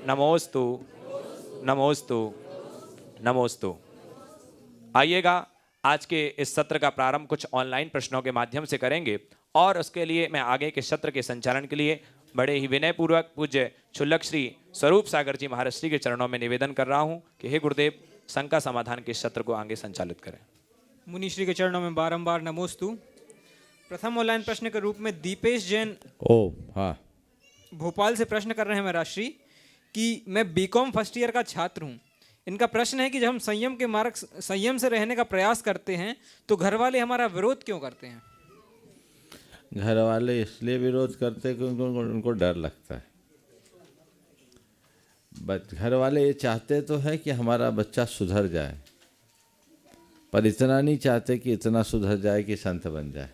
नमोस्तु, नमोस्तु, नमोस्तु। आइएगा, आज के इस सत्र का प्रारंभ कुछ ऑनलाइन प्रश्नों के माध्यम से करेंगे और उसके लिए मैं आगे के सत्र के संचालन के लिए बड़े ही विनयपूर्वक पूज्य क्षुल्लक श्री स्वरूप सागर जी महाराज श्री के चरणों में निवेदन कर रहा हूं कि हे गुरुदेव, शंका समाधान के सत्र को आगे संचालित करें। मुनि श्री के चरणों में बारंबार नमोस्तु। प्रथम ऑनलाइन प्रश्न के रूप में दीपेश जैन हाँ भोपाल से प्रश्न कर रहे हैं महाराज श्री कि मैं बीकॉम फर्स्ट ईयर का छात्र हूं। इनका प्रश्न है कि जब हम संयम से रहने का प्रयास करते हैं तो घर वाले हमारा विरोध क्यों करते हैं? घर वाले इसलिए विरोध करते हैं कि उनको डर लगता है। घर वाले ये चाहते तो है कि हमारा बच्चा सुधर जाए, पर इतना नहीं चाहते कि इतना सुधर जाए कि संत बन जाए।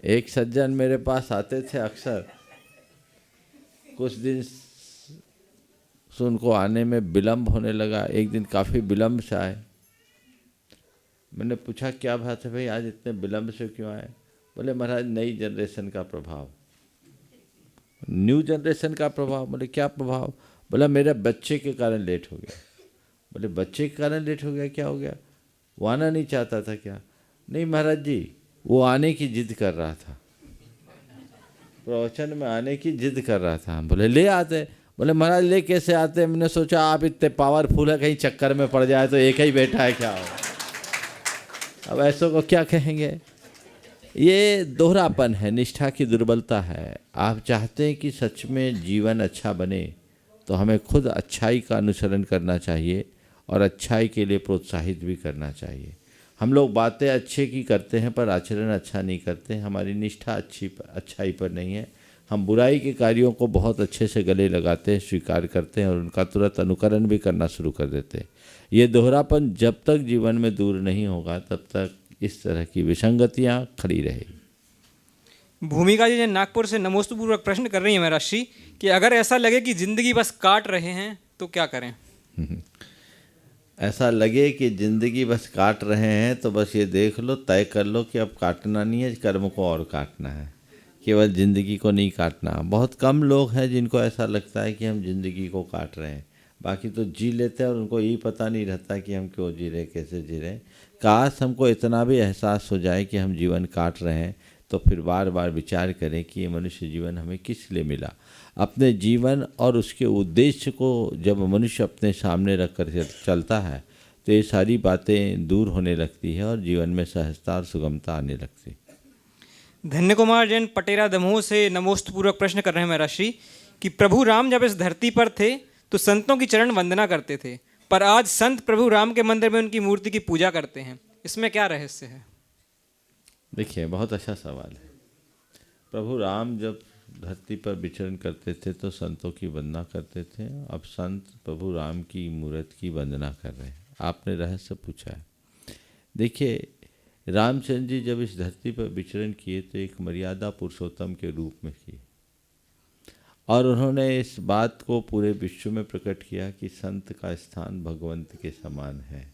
एक सज्जन मेरे पास आते थे अक्सर, कुछ दिन से उनको आने में विलम्ब होने लगा। एक दिन काफ़ी विलम्ब से आए। मैंने पूछा क्या बात है भाई, आज इतने विलम्ब से क्यों आए? बोले महाराज नई जनरेशन का प्रभाव। न्यू जनरेशन का प्रभाव? बोले क्या प्रभाव? बोला मेरे बच्चे के कारण लेट हो गया। बोले बच्चे के कारण लेट हो गया, क्या हो गया? वो आना नहीं चाहता था क्या? नहीं महाराज जी, वो आने की जिद कर रहा था, प्रवचन में आने की जिद कर रहा था। बोले ले आते। बोले महाराज ले कैसे आते? मैंने सोचा आप इतने पावरफुल है, कहीं चक्कर में पड़ जाए तो एक ही बैठा है क्या हो। अब ऐसों को क्या कहेंगे? ये दोहरापन है, निष्ठा की दुर्बलता है। आप चाहते हैं कि सच में जीवन अच्छा बने तो हमें खुद अच्छाई का अनुसरण करना चाहिए और अच्छाई के लिए प्रोत्साहित भी करना चाहिए। हम लोग बातें अच्छे की करते हैं पर आचरण अच्छा नहीं करते। हमारी निष्ठा अच्छाई पर नहीं है। हम बुराई के कार्यों को बहुत अच्छे से गले लगाते हैं, स्वीकार करते हैं और उनका तुरंत अनुकरण भी करना शुरू कर देते हैं। ये दोहरापन जब तक जीवन में दूर नहीं होगा तब तक इस तरह की विसंगतियाँ खड़ी रहेगी। भूमिका जी नागपुर से नमोस्तु पूर्वक प्रश्न कर रही है महाराज श्री कि अगर ऐसा लगे कि जिंदगी बस काट रहे हैं तो क्या करें? ऐसा लगे कि जिंदगी बस काट रहे हैं तो बस ये देख लो, तय कर लो कि अब काटना नहीं है, कर्म को और काटना है, केवल जिंदगी को नहीं काटना। बहुत कम लोग हैं जिनको ऐसा लगता है कि हम जिंदगी को काट रहे हैं, बाकी तो जी लेते हैं और उनको यही पता नहीं रहता कि हम क्यों जी रहे, कैसे जी रहे। काश हमको इतना भी एहसास हो जाए कि हम जीवन काट रहे हैं तो फिर बार बार विचार करें कि ये मनुष्य जीवन हमें किस लिए मिला। अपने जीवन और उसके उद्देश्य को जब मनुष्य अपने सामने रख कर चलता है तो ये सारी बातें दूर होने लगती है और जीवन में सहजता और सुगमता आने लगती। धन्य कुमार जैन पटेरा दमोह से नमोस्तु पूर्वक प्रश्न कर रहे हैं महाराज श्री कि प्रभु राम जब इस धरती पर थे तो संतों की चरण वंदना करते थे, पर आज संत प्रभु राम के मंदिर में उनकी मूर्ति की पूजा करते हैं, इसमें क्या रहस्य है? देखिए, बहुत अच्छा सवाल है। प्रभु राम जब धरती पर विचरण करते थे तो संतों की वंदना करते थे। अब संत प्रभु राम की मूर्ति की वंदना कर रहे हैं। आपने रहस्य पूछा है। देखिए, रामचंद्र जी जब इस धरती पर विचरण किए तो एक मर्यादा पुरुषोत्तम के रूप में किए और उन्होंने इस बात को पूरे विश्व में प्रकट किया कि संत का स्थान भगवंत के समान है।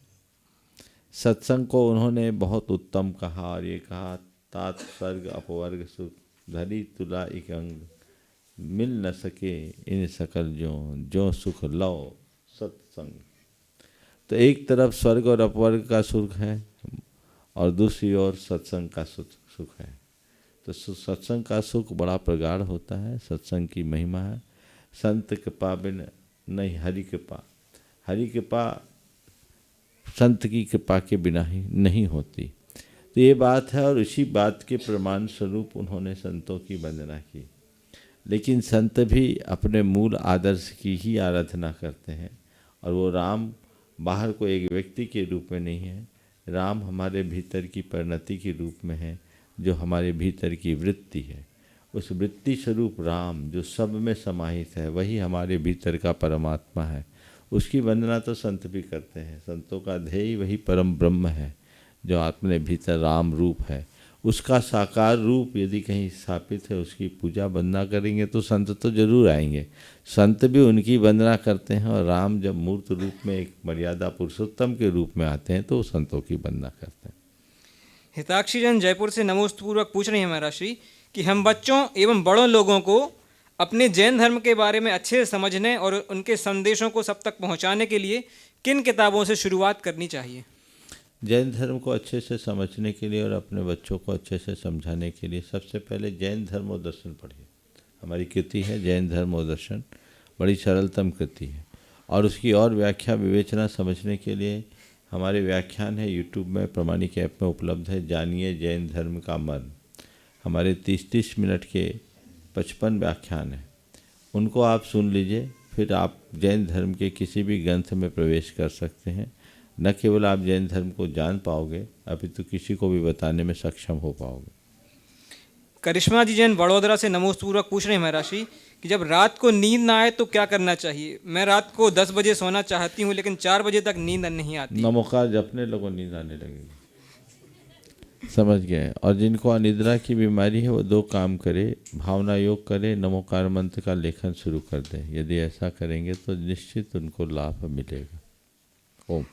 सत्संग को उन्होंने बहुत उत्तम कहा और ये कहा, तात स्वर्ग अपवर्ग सुख धरी तुला एक अंग, मिल न सके इन सकल जो सुख लो सत्संग। तो एक तरफ स्वर्ग और अपवर्ग का सुख है और दूसरी ओर सत्संग का सुख है। तो सत्संग का सुख बड़ा प्रगाढ़ होता है, सत्संग की महिमा है। संत कृपा बिन नहीं हरि कृपा, हरि कृपा संत की कृपा के बिना ही नहीं होती। तो ये बात है और इसी बात के प्रमाण स्वरूप उन्होंने संतों की वंदना की। लेकिन संत भी अपने मूल आदर्श की ही आराधना करते हैं और वो राम बाहर को एक व्यक्ति के रूप में नहीं है। राम हमारे भीतर की परिणति के रूप में है, जो हमारे भीतर की वृत्ति है। उस वृत्ति स्वरूप राम जो सब में समाहित है वही हमारे भीतर का परमात्मा है। उसकी वंदना तो संत भी करते हैं। संतों का ध्येय वही परम ब्रह्म है जो अपने भीतर राम रूप है। उसका साकार रूप यदि कहीं स्थापित है, उसकी पूजा वंदना करेंगे तो संत तो जरूर आएंगे। संत भी उनकी वंदना करते हैं और राम जब मूर्त रूप में एक मर्यादा पुरुषोत्तम के रूप में आते हैं तो संतों की वंदना करते हैं। हिताक्षी जन जयपुर से नमोस्तु पूर्वक पूछ रही है महाराज श्री कि हम बच्चों एवं बड़ों लोगों को अपने जैन धर्म के बारे में अच्छे से समझने और उनके संदेशों को सब तक पहुंचाने के लिए किन किताबों से शुरुआत करनी चाहिए? जैन धर्म को अच्छे से समझने के लिए और अपने बच्चों को अच्छे से समझाने के लिए सबसे पहले जैन धर्म और दर्शन पढ़िए। हमारी कृति है जैन धर्म और दर्शन, बड़ी सरलतम कृति है। और उसकी और व्याख्या विवेचना समझने के लिए हमारे व्याख्यान है यूट्यूब में, प्रमाणिक ऐप में उपलब्ध है। जानिए जैन धर्म का मर्म, हमारे 30-30 मिनट के 55 व्याख्यान हैं, उनको आप सुन लीजिए। फिर आप जैन धर्म के किसी भी ग्रंथ में प्रवेश कर सकते हैं। न केवल आप जैन धर्म को जान पाओगे, अपितु किसी को भी बताने में सक्षम हो पाओगे। करिश्मा जी जैन वडोदरा से नमोस्तपूर्वक पूछ रहे हैं महाराज जी कि जब रात को नींद ना आए तो क्या करना चाहिए? मैं रात को 10 बजे सोना चाहती हूँ लेकिन 4 बजे तक नींद नहीं आती। नमोकार जपने लोगों नींद आने लगेगी, समझ गए। और जिनको अनिद्रा की बीमारी है वो 2 काम करे, भावना योग करे, नमोकार मंत्र का लेखन शुरू कर दें। यदि ऐसा करेंगे तो निश्चित उनको लाभ मिलेगा। ओम।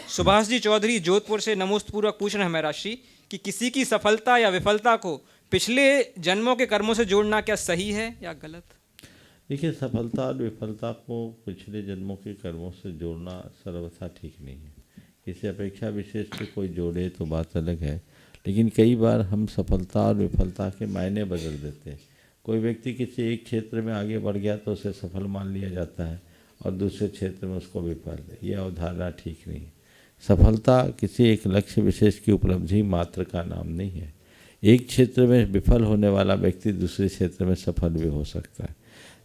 सुभाष जी चौधरी जोधपुर से नमोस्तपूर्वक पूछ रहे हैं महाराज जी कि किसी की सफलता या विफलता को पिछले जन्मों के कर्मों से जोड़ना क्या सही है या गलत? देखिए, सफलता और विफलता को पिछले जन्मों के कर्मों से जोड़ना सर्वथा ठीक नहीं है। किसी अपेक्षा विशेष पे कोई जोड़े तो बात अलग है, लेकिन कई बार हम सफलता और विफलता के मायने बदल देते हैं। कोई व्यक्ति किसी एक क्षेत्र में आगे बढ़ गया तो उसे सफल मान लिया जाता है और दूसरे क्षेत्र में उसको विफल। यह अवधारणा ठीक नहीं है। सफलता किसी एक लक्ष्य विशेष की उपलब्धि मात्र का नाम नहीं है। एक क्षेत्र में विफल होने वाला व्यक्ति दूसरे क्षेत्र में सफल भी हो सकता है।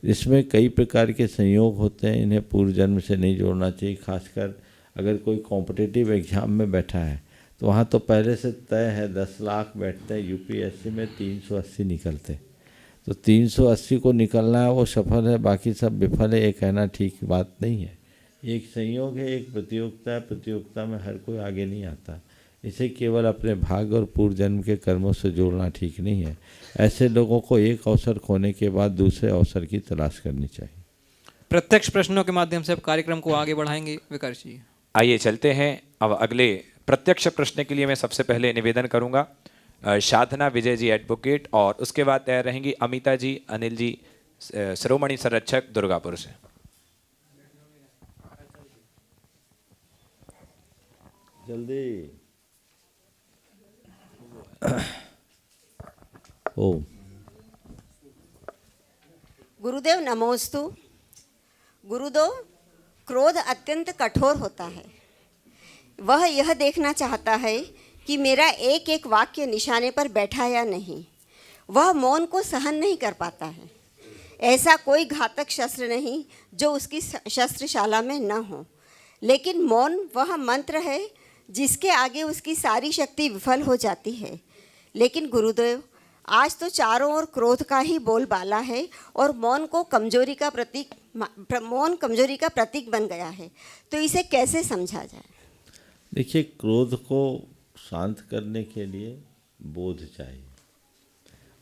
इसमें कई प्रकार के संयोग होते हैं, इन्हें पूर्व जन्म से नहीं जोड़ना चाहिए। खासकर अगर कोई कॉम्पिटिटिव एग्जाम में बैठा है तो वहाँ तो पहले से तय है 10 लाख बैठते हैं, यूपीएससी में 380 निकलते, तो 380 को निकलना है वो सफल है, बाकी सब विफल है, ये कहना ठीक बात नहीं है। एक संयोग है, एक प्रतियोगिता है, प्रतियोगिता में हर कोई आगे नहीं आता। इसे केवल अपने भाग्य और पूर्व जन्म के कर्मों से जोड़ना ठीक नहीं है। ऐसे लोगों को एक अवसर खोने के बाद दूसरे अवसर की तलाश करनी चाहिए। प्रत्यक्ष प्रश्नों के माध्यम से अब कार्यक्रम को आगे बढ़ाएंगे विकास जी। आइए चलते हैं अब अगले प्रत्यक्ष प्रश्न के लिए। मैं सबसे पहले निवेदन करूंगा साधना विजय जी एडवोकेट, और उसके बाद तैयार रहेंगी अमिता जी, अनिल जी, शिरोमणि संरक्षक दुर्गापुर से। जल्दी। ओम। गुरुदेव नमोस्तु। गुरुदेव, क्रोध अत्यंत कठोर होता है। वह यह देखना चाहता है कि मेरा एक एक वाक्य निशाने पर बैठा या नहीं। वह मौन को सहन नहीं कर पाता है। ऐसा कोई घातक शस्त्र नहीं जो उसकी शस्त्रशाला में न हो, लेकिन मौन वह मंत्र है जिसके आगे उसकी सारी शक्ति विफल हो जाती है। लेकिन गुरुदेव, आज तो चारों ओर क्रोध का ही बोलबाला है और मौन कमजोरी का प्रतीक बन गया है, तो इसे कैसे समझा जाए? देखिए, क्रोध को शांत करने के लिए बोध चाहिए,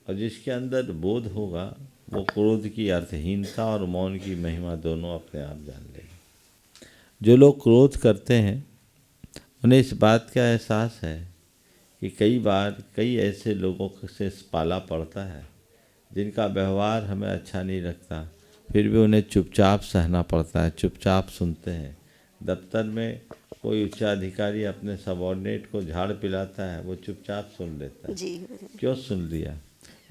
और जिसके अंदर बोध होगा वो क्रोध की अर्थहीनता और मौन की महिमा दोनों अपने आप जान लेगा। जो लोग क्रोध करते हैं उन्हें इस बात का एहसास है कि कई बार कई ऐसे लोगों से पाला पड़ता है जिनका व्यवहार हमें अच्छा नहीं लगता, फिर भी उन्हें चुपचाप सहना पड़ता है, चुपचाप सुनते हैं। दफ्तर में कोई उच्चाधिकारी अपने सबॉर्डिनेट को झाड़ पिलाता है, वो चुपचाप सुन लेता है। जी। क्यों सुन लिया?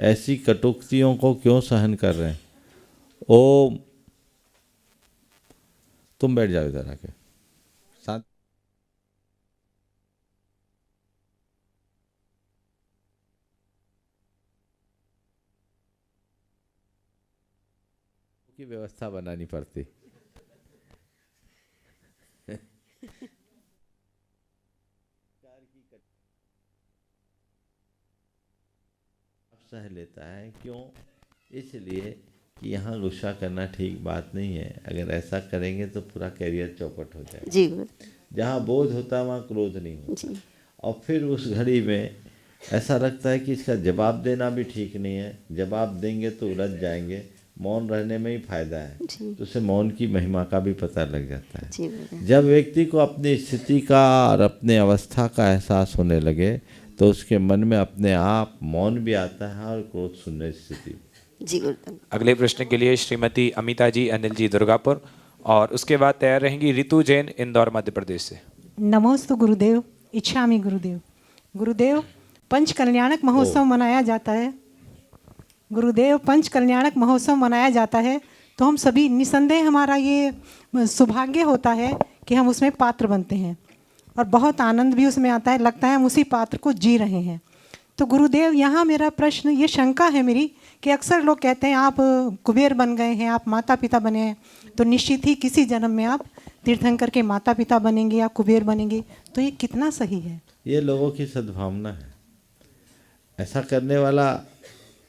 ऐसी कटुक्तियों को क्यों सहन कर रहे हैं? ओ, तुम बैठ जाओ इधर आके, शांत। की व्यवस्था बनानी पड़ती। सह लेता है, क्यों? इसलिए कि यहाँ गुस्सा करना ठीक बात नहीं है। अगर ऐसा करेंगे तो पूरा कैरियर चौपट हो जाएगा। जी। जहाँ बोध होता है वहाँ क्रोध नहीं होता। जी। और फिर उस घड़ी में ऐसा लगता है कि इसका जवाब देना भी ठीक नहीं है, जवाब देंगे तो उलझ जाएंगे, मौन रहने में ही फायदा है। तो उसे मौन की महिमा का भी पता लग जाता है। जब व्यक्ति को अपनी स्थिति का और अपने अवस्था का एहसास होने लगे तो उसके मन में अपने आप मौन भी आता है और क्रोध शून्य स्थिति। जी गुरुदेव। अगले प्रश्न के लिए श्रीमती अमिता जी अनिल जी दुर्गापुर, और उसके बाद तैयार रहेंगी रितु जैन इंदौर मध्य प्रदेश से। नमोस्तु गुरुदेव, इच्छामि गुरुदेव। गुरुदेव, पंच कल्याणक महोत्सव मनाया जाता है। गुरुदेव, पंच कल्याणक महोत्सव मनाया जाता है तो हम सभी निसंदेह हमारा ये सौभाग्य होता है कि हम उसमें पात्र बनते हैं और बहुत आनंद भी उसमें आता है, लगता है हम उसी पात्र को जी रहे हैं। तो गुरुदेव, यहाँ मेरा प्रश्न, ये शंका है मेरी कि अक्सर लोग कहते हैं आप कुबेर बन गए हैं, आप माता पिता बने हैं, तो निश्चित ही किसी जन्म में आप तीर्थंकर के माता पिता बनेंगे या कुबेर बनेंगे, तो ये कितना सही है? ये लोगों की सद्भावना है। ऐसा करने वाला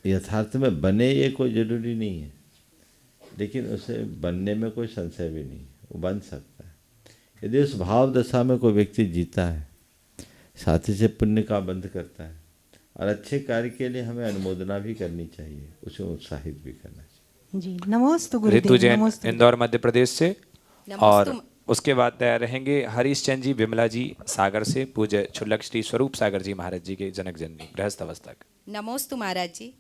यथार्थ में बने ये कोई ज़रूरी नहीं है, लेकिन उसे बनने में कोई संशय भी नहीं, वो बन सकता है यदि उस भाव दशा में कोई व्यक्ति जीता है, साथ ही से पुण्य का बंध करता है, और अच्छे कार्य के लिए हमें अनुमोदना भी करनी चाहिए, उसे उत्साहित भी करना चाहिए। जी, नमोस्तु रितु गुरुदेव। जैन नमोस्तु। इंदौर मध्य प्रदेश से, और उसके बाद तैयार रहेंगे हरीश चंद जी विमला जी सागर से, पूज्य छुल्लक श्री स्वरूप सागर जी महाराज जी के जनक जननी गृहस्थ अवस्था का। नमोस्तु महाराज जी।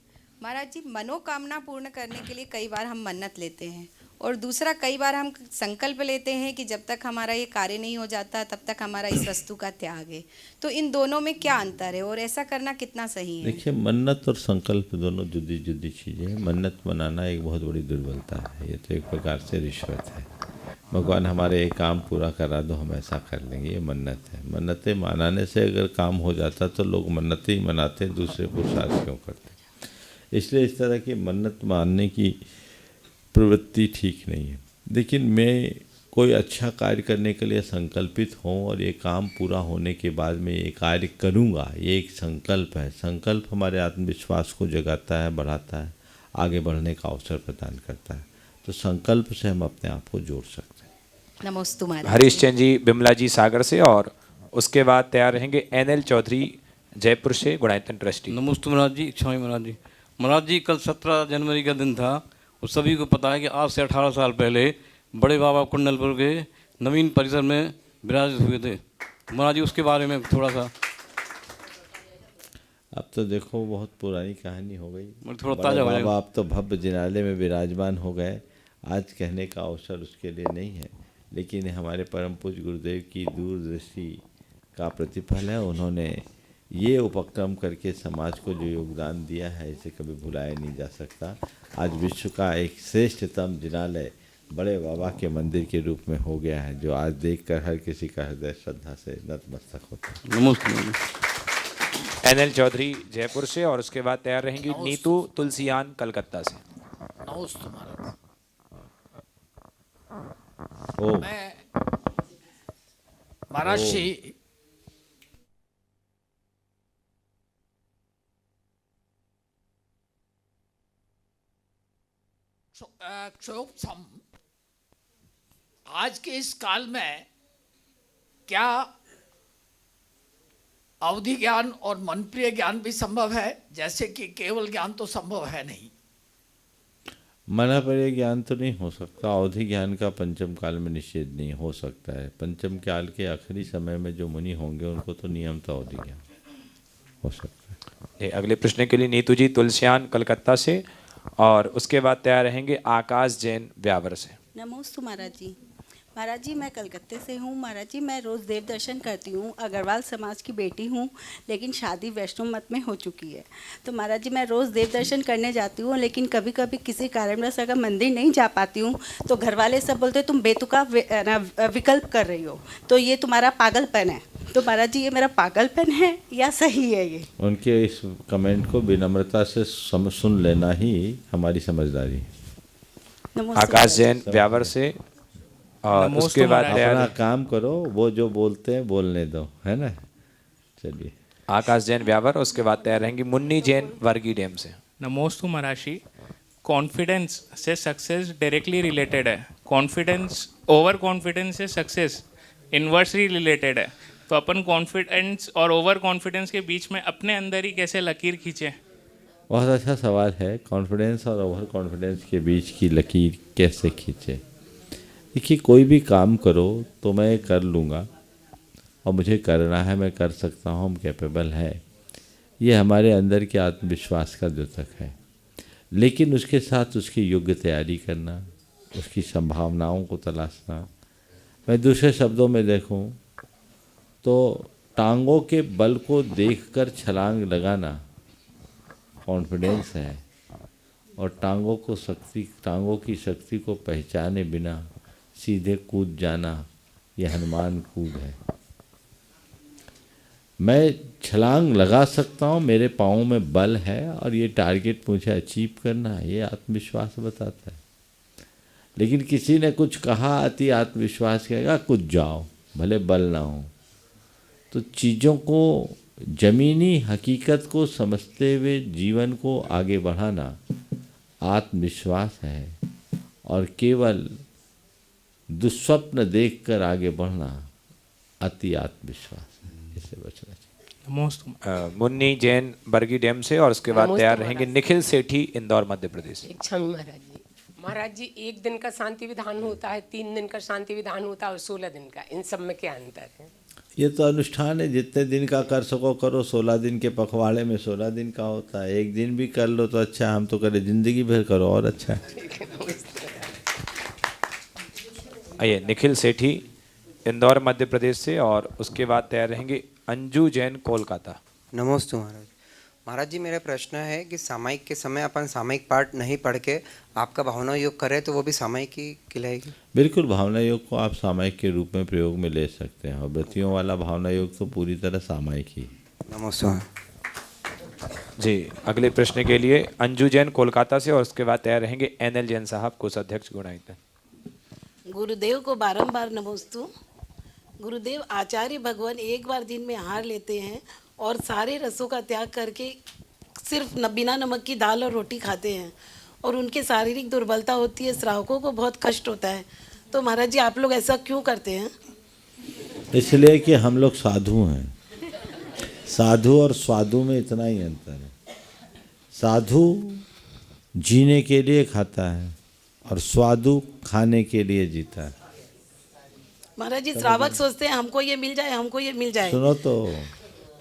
महाराज जी, मनोकामना पूर्ण करने के लिए कई बार हम मन्नत लेते हैं, और दूसरा कई बार हम संकल्प लेते हैं कि जब तक हमारा ये कार्य नहीं हो जाता तब तक हमारा इस वस्तु का त्याग है। तो इन दोनों में क्या अंतर है और ऐसा करना कितना सही है? देखिए, मन्नत और संकल्प दोनों जुदी जुदी चीज़ें हैं। मन्नत मनाना एक बहुत बड़ी दुर्बलता है, ये तो एक प्रकार से रिश्वत है। भगवान हमारे एक काम पूरा करा दो, हम ऐसा कर लेंगे, ये मन्नत है। मन्नतें मनाने से अगर काम हो जाता तो लोग मन्नतें ही मनाते, दूसरे पुरुषार्थ क्यों करते? इसलिए इस तरह की मन्नत मानने की प्रवृत्ति ठीक नहीं है। लेकिन मैं कोई अच्छा कार्य करने के लिए संकल्पित हूँ और ये काम पूरा होने के बाद मैं ये कार्य करूँगा, ये एक संकल्प है। संकल्प हमारे आत्मविश्वास को जगाता है, बढ़ाता है, आगे बढ़ने का अवसर प्रदान करता है। तो संकल्प से हम अपने आप को जोड़ सकते हैं। नमोस्तु महाराज। हरीश चंद जी बिमला जी सागर से, और उसके बाद तैयार रहेंगे एनएल चौधरी जयपुर से, गुणायतन ट्रस्टी। नमस्ते महाराज जी, इच्छामि महाराज जी। महाराज जी, कल 17 जनवरी का दिन था, और सभी को पता है कि आज से 18 साल पहले बड़े बाबा कुंडलपुर के नवीन परिसर में विराजित हुए थे। महाराज जी, उसके बारे में थोड़ा सा। अब तो देखो, बहुत पुरानी कहानी हो गई, थोड़ा ताज़ा हो जाएगा। आप तो भव्य जिनालय में विराजमान हो गए, आज कहने का अवसर उसके लिए नहीं है। लेकिन हमारे परम पूज्य गुरुदेव की दूरदृष्टि का प्रतिफल है। उन्होंने ये उपक्रम करके समाज को जो योगदान दिया है, इसे कभी भुलाया नहीं जा सकता। आज विश्व का एक श्रेष्ठतम जिनालय बड़े बाबा के मंदिर के रूप में हो गया है, जो आज देखकर हर किसी का हृदय श्रद्धा से नतमस्तक होता है। नमस्ते। एनएल चौधरी जयपुर से, और उसके बाद तैयार रहेंगी नीतू तुलसियान कलकत्ता से। नमस्ते महाराज। ओ मैं महाराज श्री क्षोभसम, आज के इस काल में क्या अवधि ज्ञान और मनप्रिय ज्ञान भी संभव है? जैसे कि केवल ज्ञान तो संभव है नहीं। मना पर ज्ञान तो नहीं हो सकता। अवधि ज्ञान का पंचम काल में निषेध नहीं हो सकता है। पंचम काल के आखिरी समय में जो मुनि होंगे उनको तो नियमतः अवधि ज्ञान हो सकता है। अगले प्रश्न के लिए नीतू जी तुलसियान कलकत्ता से, और उसके बाद तैयार रहेंगे आकाश जैन व्यावर से। नमोस्तु महाराज जी। महाराज जी, मैं कलकत्ते से हूँ। महाराज जी, मैं रोज़ देव दर्शन करती हूँ। अग्रवाल समाज की बेटी हूँ, लेकिन शादी वैष्णव मत में हो चुकी है। तो महाराज जी, मैं रोज़ देव दर्शन करने जाती हूँ, लेकिन कभी कभी किसी कारणवश अगर मंदिर नहीं जा पाती हूँ तो घर वाले सब बोलते तुम बेतुका विकल्प कर रही हो, तो ये तुम्हारा पागलपन है। तो महाराज जी, ये मेरा पागलपन है या सही है? ये उनके इस कमेंट को विनम्रता से सुन लेना ही हमारी समझदारी है। आकाश जैन व्यावर से, और उसके बाद अपना काम करो, वो जो बोलते हैं बोलने दो, है ना। चलिए, आकाश जैन व्यावर, उसके बाद तैयार रहेंगी मुन्नी जैन वर्गी डैम से। नमोस्तु महाराज। कॉन्फिडेंस से सक्सेस डायरेक्टली रिलेटेड है। कॉन्फिडेंस, ओवर कॉन्फिडेंस से सक्सेस इन्वर्सली रिलेटेड है। तो अपन कॉन्फिडेंस और ओवर कॉन्फिडेंस के बीच में अपने अंदर ही कैसे लकीर खींचे? बहुत अच्छा सवाल है। कॉन्फिडेंस और ओवर कॉन्फिडेंस के बीच की लकीर कैसे खींचे? देखिए, कोई भी काम करो तो मैं कर लूँगा और मुझे करना है, मैं कर सकता हूँ, हम कैपेबल है, ये हमारे अंदर के आत्मविश्वास का द्योतक है। लेकिन उसके साथ उसकी योग्य तैयारी करना, उसकी संभावनाओं को तलाशना। मैं दूसरे शब्दों में देखूं तो टांगों के बल को देखकर छलांग लगाना कॉन्फिडेंस है, और टांगों की शक्ति को पहचाने बिना सीधे कूद जाना यह हनुमान कूद है। मैं छलांग लगा सकता हूँ, मेरे पाँव में बल है और ये टारगेट मुझे अचीव करना है, ये आत्मविश्वास बताता है। लेकिन किसी ने कुछ कहा, अति आत्मविश्वास कहेगा कूद जाओ, भले बल ना हो। तो चीज़ों को, जमीनी हकीकत को समझते हुए जीवन को आगे बढ़ाना आत्मविश्वास है, और केवल दुस्वप्न देखकर आगे बढ़ना अति आत्मविश्वास है। इससे बचना चाहिए। मुन्नी जैन बरगी डैम से, और उसके बाद तैयार रहेंगे निखिल सेठी इंदौर मध्य प्रदेश। इच्छा में महाराज जी 1 दिन का शांति विधान होता है, 3 दिन का शांति विधान होता है और 16 दिन का, इन सब में क्या अंतर है? ये तो अनुष्ठान है, जितने दिन का कर सको करो। 16 दिन के पखवाड़े में 16 दिन का होता है, 1 दिन भी कर लो तो अच्छा, हम तो करें जिंदगी भर करो और अच्छा है। आइए निखिल सेठी इंदौर मध्य प्रदेश से, और उसके बाद तैयार रहेंगे अंजू जैन कोलकाता। नमस्ते महाराज। महाराज जी मेरा प्रश्न है कि सामायिक के समय अपन सामायिक पाठ नहीं पढ़ के आपका भावना योग करें तो वो भी सामायिक ही कहलाएगी? बिल्कुल, भावना योग को आप सामायिक के रूप में प्रयोग में ले सकते हैं, और व्रतियों वाला भावना योग तो पूरी तरह सामायिक ही। नमस्ते जी। अगले प्रश्न के लिए अंजू जैन कोलकाता से, और उसके बाद तैयार रहेंगे NL जैन साहब, कोषाध्यक्ष गुणायतन। गुरुदेव को बारंबार नमोस्तु। गुरुदेव, आचार्य भगवान एक बार दिन में आहार लेते हैं और सारे रसों का त्याग करके सिर्फ बिना नमक की दाल और रोटी खाते हैं, और उनके शारीरिक दुर्बलता होती है, श्रावकों को बहुत कष्ट होता है। तो महाराज जी आप लोग ऐसा क्यों करते हैं? इसलिए कि हम लोग साधु हैं। साधु और स्वादु में इतना ही अंतर है। साधु जीने के लिए खाता है और स्वादु खाने के लिए जीता है। महाराज जी श्रावक सोचते हैं हमको ये मिल जाए, हमको ये मिल जाए। सुनो तो,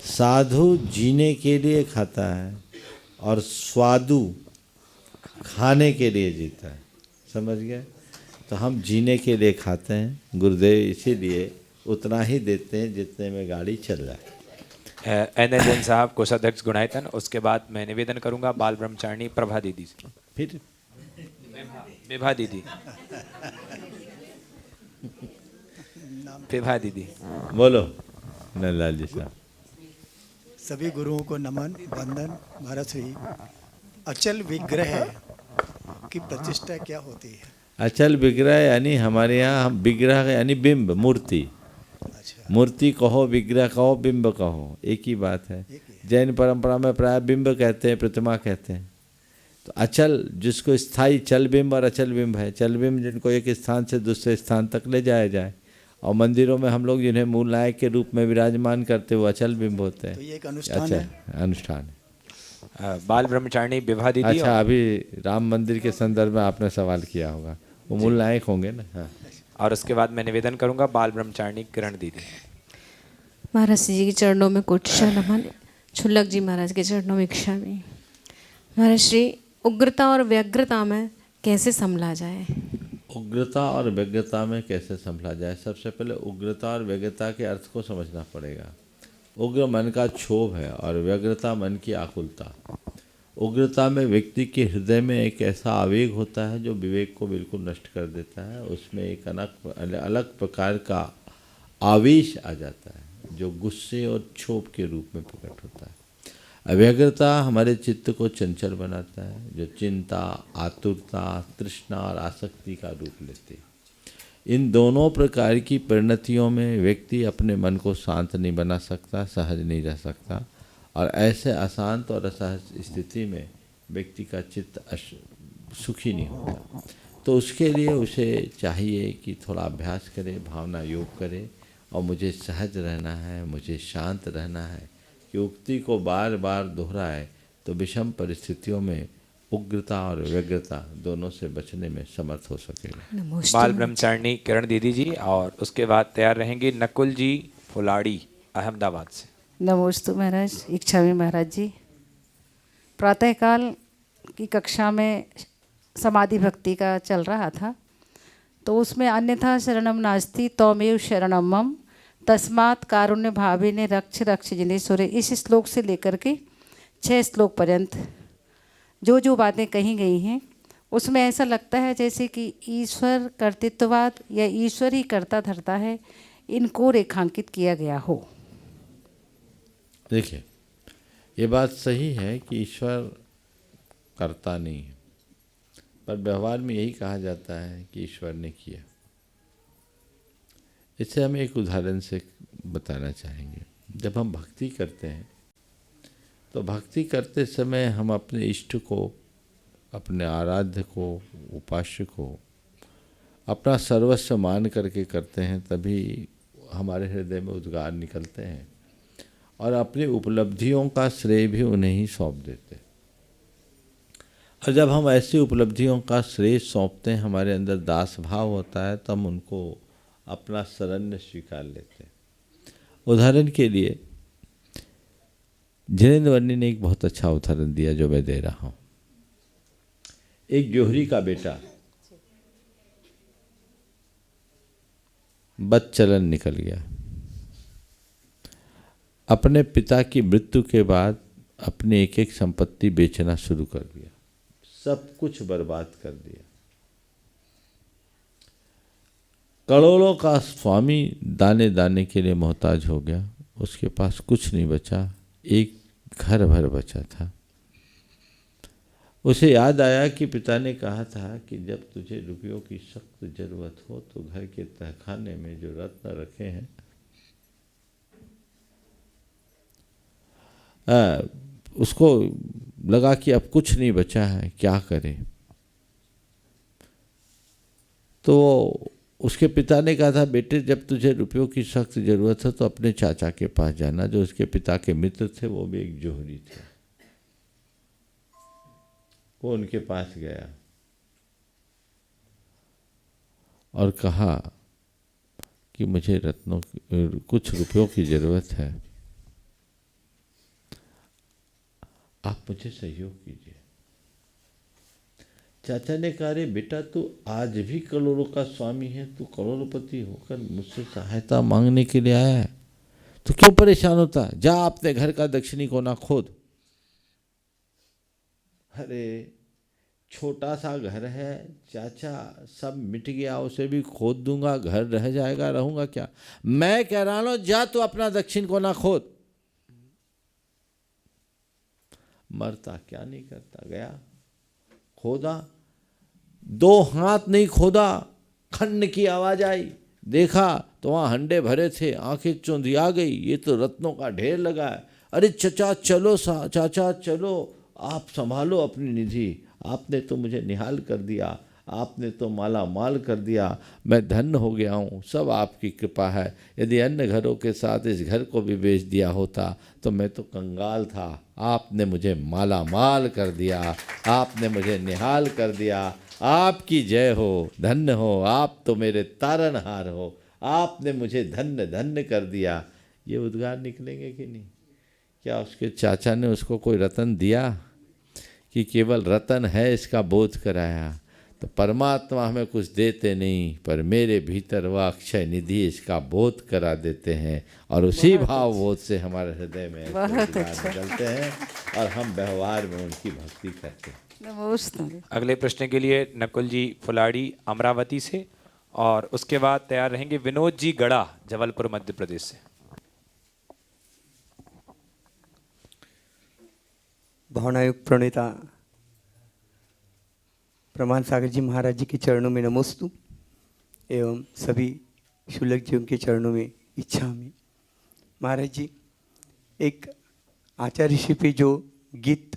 साधु जीने के लिए खाता है और स्वादु खाने के लिए जीता है। समझ गए? तो हम जीने के लिए खाते हैं, गुरुदेव इसीलिए उतना ही देते हैं जितने में गाड़ी चल रहा है। NL जैन साहब, कोषाध्यक्ष गुणायतन। उसके बाद मैं निवेदन करूंगा बाल ब्रह्मचारिणी प्रभा दीदी से। फिर विभा दीदी, विभा दीदी बोलो। नंदलाल जी साहब। सभी गुरुओं को नमन वंदन। महाराज श्री, अचल विग्रह की प्रतिष्ठा क्या होती है? अचल विग्रह यानी हमारे यहाँ विग्रह यानी बिंब, मूर्ति। मूर्ति कहो, विग्रह कहो, बिंब कहो, एक ही बात है। जैन परंपरा में प्राय बिंब कहते हैं, प्रतिमा कहते हैं। तो अचल जिसको स्थायी चल बिंब और अचल बिंब है। चल बिंब जिनको एक स्थान से दूसरे स्थान तक ले जाया जाए, और मंदिरों में हम लोग जिन्हें मूल नायक के रूप में विराजमान करते वो अचल बिंब होते हैं। तो ये एक अनुष्ठान है। अनुष्ठान है। बाल ब्रह्मचारिणी विभा दीदी। अच्छा, अभी राम मंदिर के संदर्भ में आपने सवाल किया होगा, वो मूल नायक होंगे ना। हाँ। और उसके बाद मैं निवेदन करूंगा बाल ब्रह्मचारिणी किरण दीदी। महाराज जी के चरणों में कोटि नमन। छुल्लक जी महाराज के चरणों में इच्छामी। महाराज श्री, उग्रता और व्यग्रता में कैसे संभला जाए? उग्रता और व्यग्रता में कैसे संभला जाए? सबसे पहले उग्रता और व्यग्रता के अर्थ को समझना पड़ेगा। उग्र मन का क्षोभ है और व्यग्रता मन की आकुलता। उग्रता में व्यक्ति के हृदय में एक ऐसा आवेग होता है जो विवेक को बिल्कुल नष्ट कर देता है। उसमें एक अलग प्रकार का आवेश आ जाता है जो गुस्से और क्षोभ के रूप में प्रकट होता है। अव्यग्रता हमारे चित्त को चंचल बनाता है, जो चिंता, आतुरता, तृष्णा और आसक्ति का रूप लेती है। इन दोनों प्रकार की परिणतियों में व्यक्ति अपने मन को शांत नहीं बना सकता, सहज नहीं रह सकता, और ऐसे अशांत और असहज स्थिति में व्यक्ति का चित्त सुखी नहीं होता। तो उसके लिए उसे चाहिए कि थोड़ा अभ्यास करे, भावना योग करे, और मुझे सहज रहना है, मुझे शांत रहना है, कि उक्ति को बार बार दोहराए तो विषम परिस्थितियों में उग्रता और व्यग्रता दोनों से बचने में समर्थ हो सकेगा। बाल ब्रह्मचारिणी किरण दीदी जी, और उसके बाद तैयार रहेंगे नकुल जी फुलाड़ी अहमदाबाद से। नमोस्तु महाराज। इच्छा में महाराज जी, प्रातःकाल की कक्षा में समाधि भक्ति का चल रहा था, तो उसमें अन्यथा शरणम नास्ति तौमेव शरणम मम तस्मात् कारुण्य भावेने रक्ष रक्ष जिनेश्वरे, इस श्लोक से लेकर के 6 श्लोक पर्यंत जो जो बातें कही गई हैं उसमें ऐसा लगता है जैसे कि ईश्वर कर्तृत्ववाद या ईश्वर ही करता धरता है, इनको रेखांकित किया गया हो। देखिए, ये बात सही है कि ईश्वर करता नहीं है, पर व्यवहार में यही कहा जाता है कि ईश्वर ने किया। इसे हम एक उदाहरण से बताना चाहेंगे। जब हम भक्ति करते हैं तो भक्ति करते समय हम अपने इष्ट को, अपने आराध्य को, उपास्य को अपना सर्वस्व मान करके करते हैं, तभी हमारे हृदय में उद्गार निकलते हैं और अपनी उपलब्धियों का श्रेय भी उन्हें ही सौंप देते हैं। और जब हम ऐसी उपलब्धियों का श्रेय सौंपते हैं, हमारे अंदर दास भाव होता है, तो हम उनको अपना शरण्य स्वीकार लेते हैं। उदाहरण के लिए जिनेंद्र वर्णी ने एक बहुत अच्छा उदाहरण दिया जो मैं दे रहा हूँ। एक जोहरी का बेटा बदचलन निकल गया। अपने पिता की मृत्यु के बाद अपनी एक एक संपत्ति बेचना शुरू कर दिया, सब कुछ बर्बाद कर दिया। करोड़ों का स्वामी दाने दाने के लिए मोहताज हो गया, उसके पास कुछ नहीं बचा, एक घर भर बचा था। उसे याद आया कि पिता ने कहा था कि जब तुझे रुपयों की सख्त जरूरत हो तो घर के तहखाने में जो रत्न रखे हैं उसको लगा कि अब कुछ नहीं बचा है, क्या करे। तो उसके पिता ने कहा था, बेटे जब तुझे रुपयों की सख्त ज़रूरत है तो अपने चाचा के पास जाना, जो उसके पिता के मित्र थे, वो भी एक जोहरी थे। वो उनके पास गया और कहा कि मुझे रत्नों कुछ रुपयों की ज़रूरत है, आप मुझे सहयोग कीजिए। चाचा ने कहा, अरे बेटा तू आज भी करोड़ों का स्वामी है, तू करोड़पति होकर मुझसे सहायता मांगने के लिए आया है, तो क्यों परेशान होता है? जा अपने घर का दक्षिणी कोना खोद। अरे छोटा सा घर है चाचा, सब मिट गया, उसे भी खोद दूंगा, घर रह जाएगा, रहूंगा क्या? मैं कह रहा हूं जा तो अपना दक्षिण कोना खोद। मरता क्या नहीं करता, गया खोदा, 2 हाथ नहीं खोदा, खन्न की आवाज आई, देखा तो वहाँ हंडे भरे थे, आंखें चौंधी आ गई, ये तो रत्नों का ढेर लगा है। अरे चचा चलो, चाचा चलो, आप संभालो अपनी निधि, आपने तो मुझे निहाल कर दिया, आपने तो माला माल कर दिया, मैं धन्य हो गया हूँ, सब आपकी कृपा है। यदि अन्य घरों के साथ इस घर को भी बेच दिया होता तो मैं तो कंगाल था, आपने मुझे माला माल कर दिया, आपने मुझे निहाल कर दिया, आपकी जय हो, धन्य हो, आप तो मेरे तारनहार हो, आपने मुझे धन्य धन्य कर दिया। ये उद्गार निकलेंगे कि नहीं? क्या उसके चाचा ने उसको कोई रतन दिया कि केवल रतन है इसका बोध कराया? तो परमात्मा हमें कुछ देते नहीं, पर मेरे भीतर वह अक्षय निधि इसका बोध करा देते हैं, और उसी भाव बोध से हमारे हृदय में निकलते हैं और हम व्यवहार में उनकी भक्ति करते हैं। अगले प्रश्न के लिए नकुल जी फुलाड़ी अमरावती से, और उसके बाद तैयार रहेंगे विनोद जी गड़ा जबलपुर मध्य प्रदेश से। भावनायुक्त प्रणेता प्रमाण सागर जी महाराज जी के चरणों में नमोस्तु एवं सभी शुल्लक जियों के चरणों में इच्छामि। महाराज जी, एक आचार्य ऋषि पे जो गीत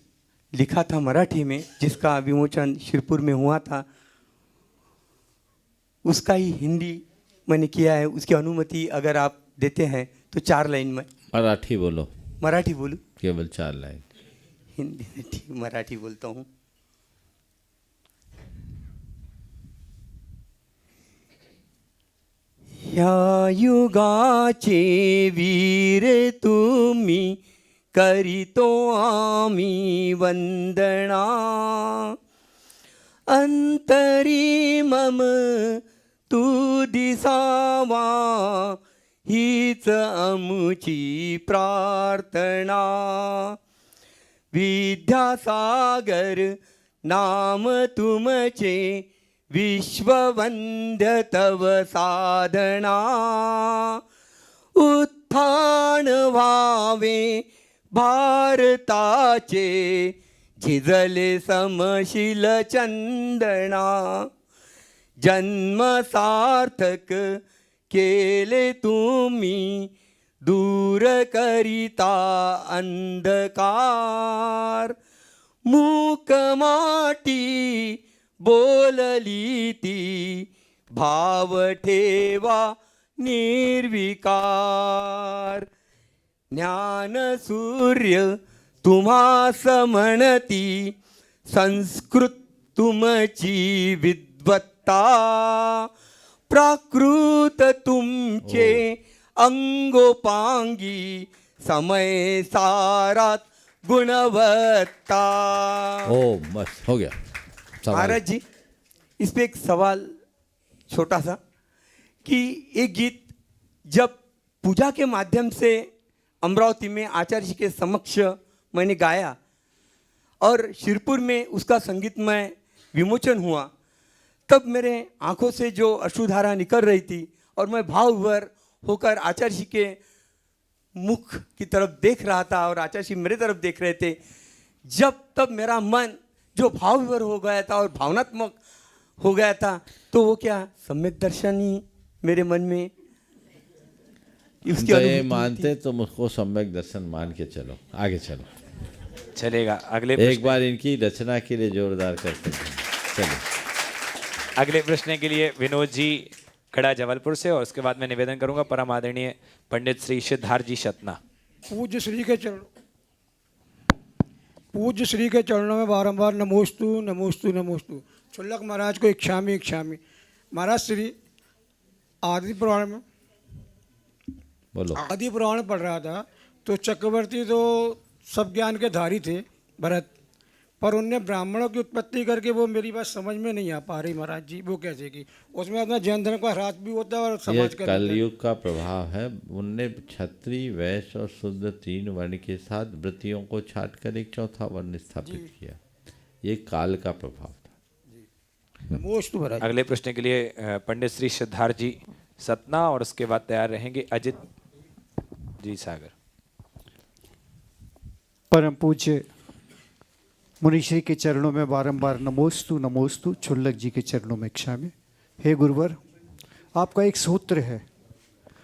लिखा था मराठी में, जिसका विमोचन शिरपुर में हुआ था, उसका ही हिंदी मैंने किया है। उसकी अनुमति अगर आप देते हैं तो 4 लाइन में। मराठी बोलो। मराठी बोलूं? केवल 4 लाइन। हिंदी में ठीक, मराठी बोलता हूँ। ह्या युगाचे वीर तुम्ही करीतो आम्ही वंदना, अंतरी मम तू दिसावा, हीच आमची प्रार्थना. विद्यासागर नाम तुमचे, विश्ववंद्य तव साधना. उत्थान व्हावे भारताचे, झिजले समशील चंदना. जन्म सार्थक केले तुम्ही, दूर करिता अंधकार. मूक माटी बोलली ती, भाव ठेवा निर्विकार. ज्ञान सूर्य तुम्हास म्हणती, संस्कृत तुमची विद्वत्ता. प्राकृत तुमचे अंगोपांगी, समय सारात गुणवत्ता. ओ बस हो गया. महाराज जी, इस पे एक सवाल छोटा सा, कि एक गीत जब पूजा के माध्यम से अमरावती में आचार्य जी के समक्ष मैंने गाया और शिरपुर में उसका संगीतमय विमोचन हुआ, तब मेरे आंखों से जो अश्रुधारा निकल रही थी और मैं भावविभोर होकर आचार्य जी के मुख की तरफ देख रहा था और आचार्य जी मेरे तरफ देख रहे थे, जब तब मेरा मन जो भावविभोर हो गया था और भावनात्मक हो गया था, तो वो क्या सम्यक दर्शन ही मेरे मन में उसकी ये अनुभूति मानते तो मुझको सम्यक दर्शन मान के चलो, आगे चलो. चलेगा. अगले एक बार इनकी रचना के लिए जोरदार करते हैं. चलो अगले प्रश्न के लिए विनोद जी खड़ा जबलपुर से, और उसके बाद मैं निवेदन करूंगा परम आदरणीय पंडित श्री सिद्धार्थ जी शतना. पूज्य श्री के चरणों में बारंबार नमोस्तु नमोस्तु नमोस्तु. छुल्लक महाराज को इच्छामी इच्छामी. महाराज श्री आदि पुराण में आदि पुराण पढ़ रहा था, तो चक्रवर्ती तो सब ज्ञान के धारी थे भरत, पर उनने ब्राह्मणों की उत्पत्ति करके, वो मेरी बात समझ में नहीं आ पा रही महाराज जी. वो कैसे की उसमें अपना जैन धर्म का ह्रास भी होता है और ये समाज का कलयुग का प्रभाव है. उनने क्षत्रिय, वैश्य और शुद्र 3 वर्ण के साथ वृत्तियों को छाटकर एक चौथा वर्ण स्थापित किया. ये काल का प्रभाव था. अगले प्रश्न के लिए पंडित श्री सिद्धार्थ जी सतना, और उसके बाद तैयार रहेंगे अजित जी सागर. परम पूज्य मुनिश्री के चरणों में बारंबार नमोस्तु नमोस्तु. छुल्लक जी के चरणों में क्षामी. हे गुरुवर, आपका एक सूत्र है,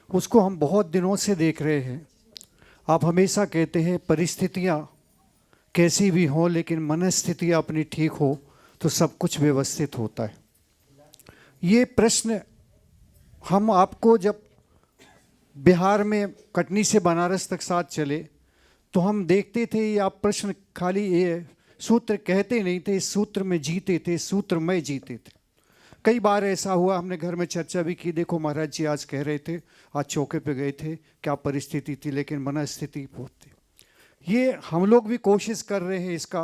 उसको हम बहुत दिनों से देख रहे हैं. आप हमेशा कहते हैं परिस्थितियाँ कैसी भी हों, लेकिन मनस्थितियाँ अपनी ठीक हो तो सब कुछ व्यवस्थित होता है. ये प्रश्न हम आपको जब बिहार में कटनी से बनारस तक साथ चले, तो हम देखते थे ये आप प्रश्न खाली ये सूत्र कहते नहीं थे, सूत्र में जीते थे, सूत्र में जीते थे. कई बार ऐसा हुआ, हमने घर में चर्चा भी की. देखो महाराज जी आज कह रहे थे, आज चौके पे गए थे, क्या परिस्थिति थी, लेकिन मनस्थिति बहुत थी. ये हम लोग भी कोशिश कर रहे हैं इसका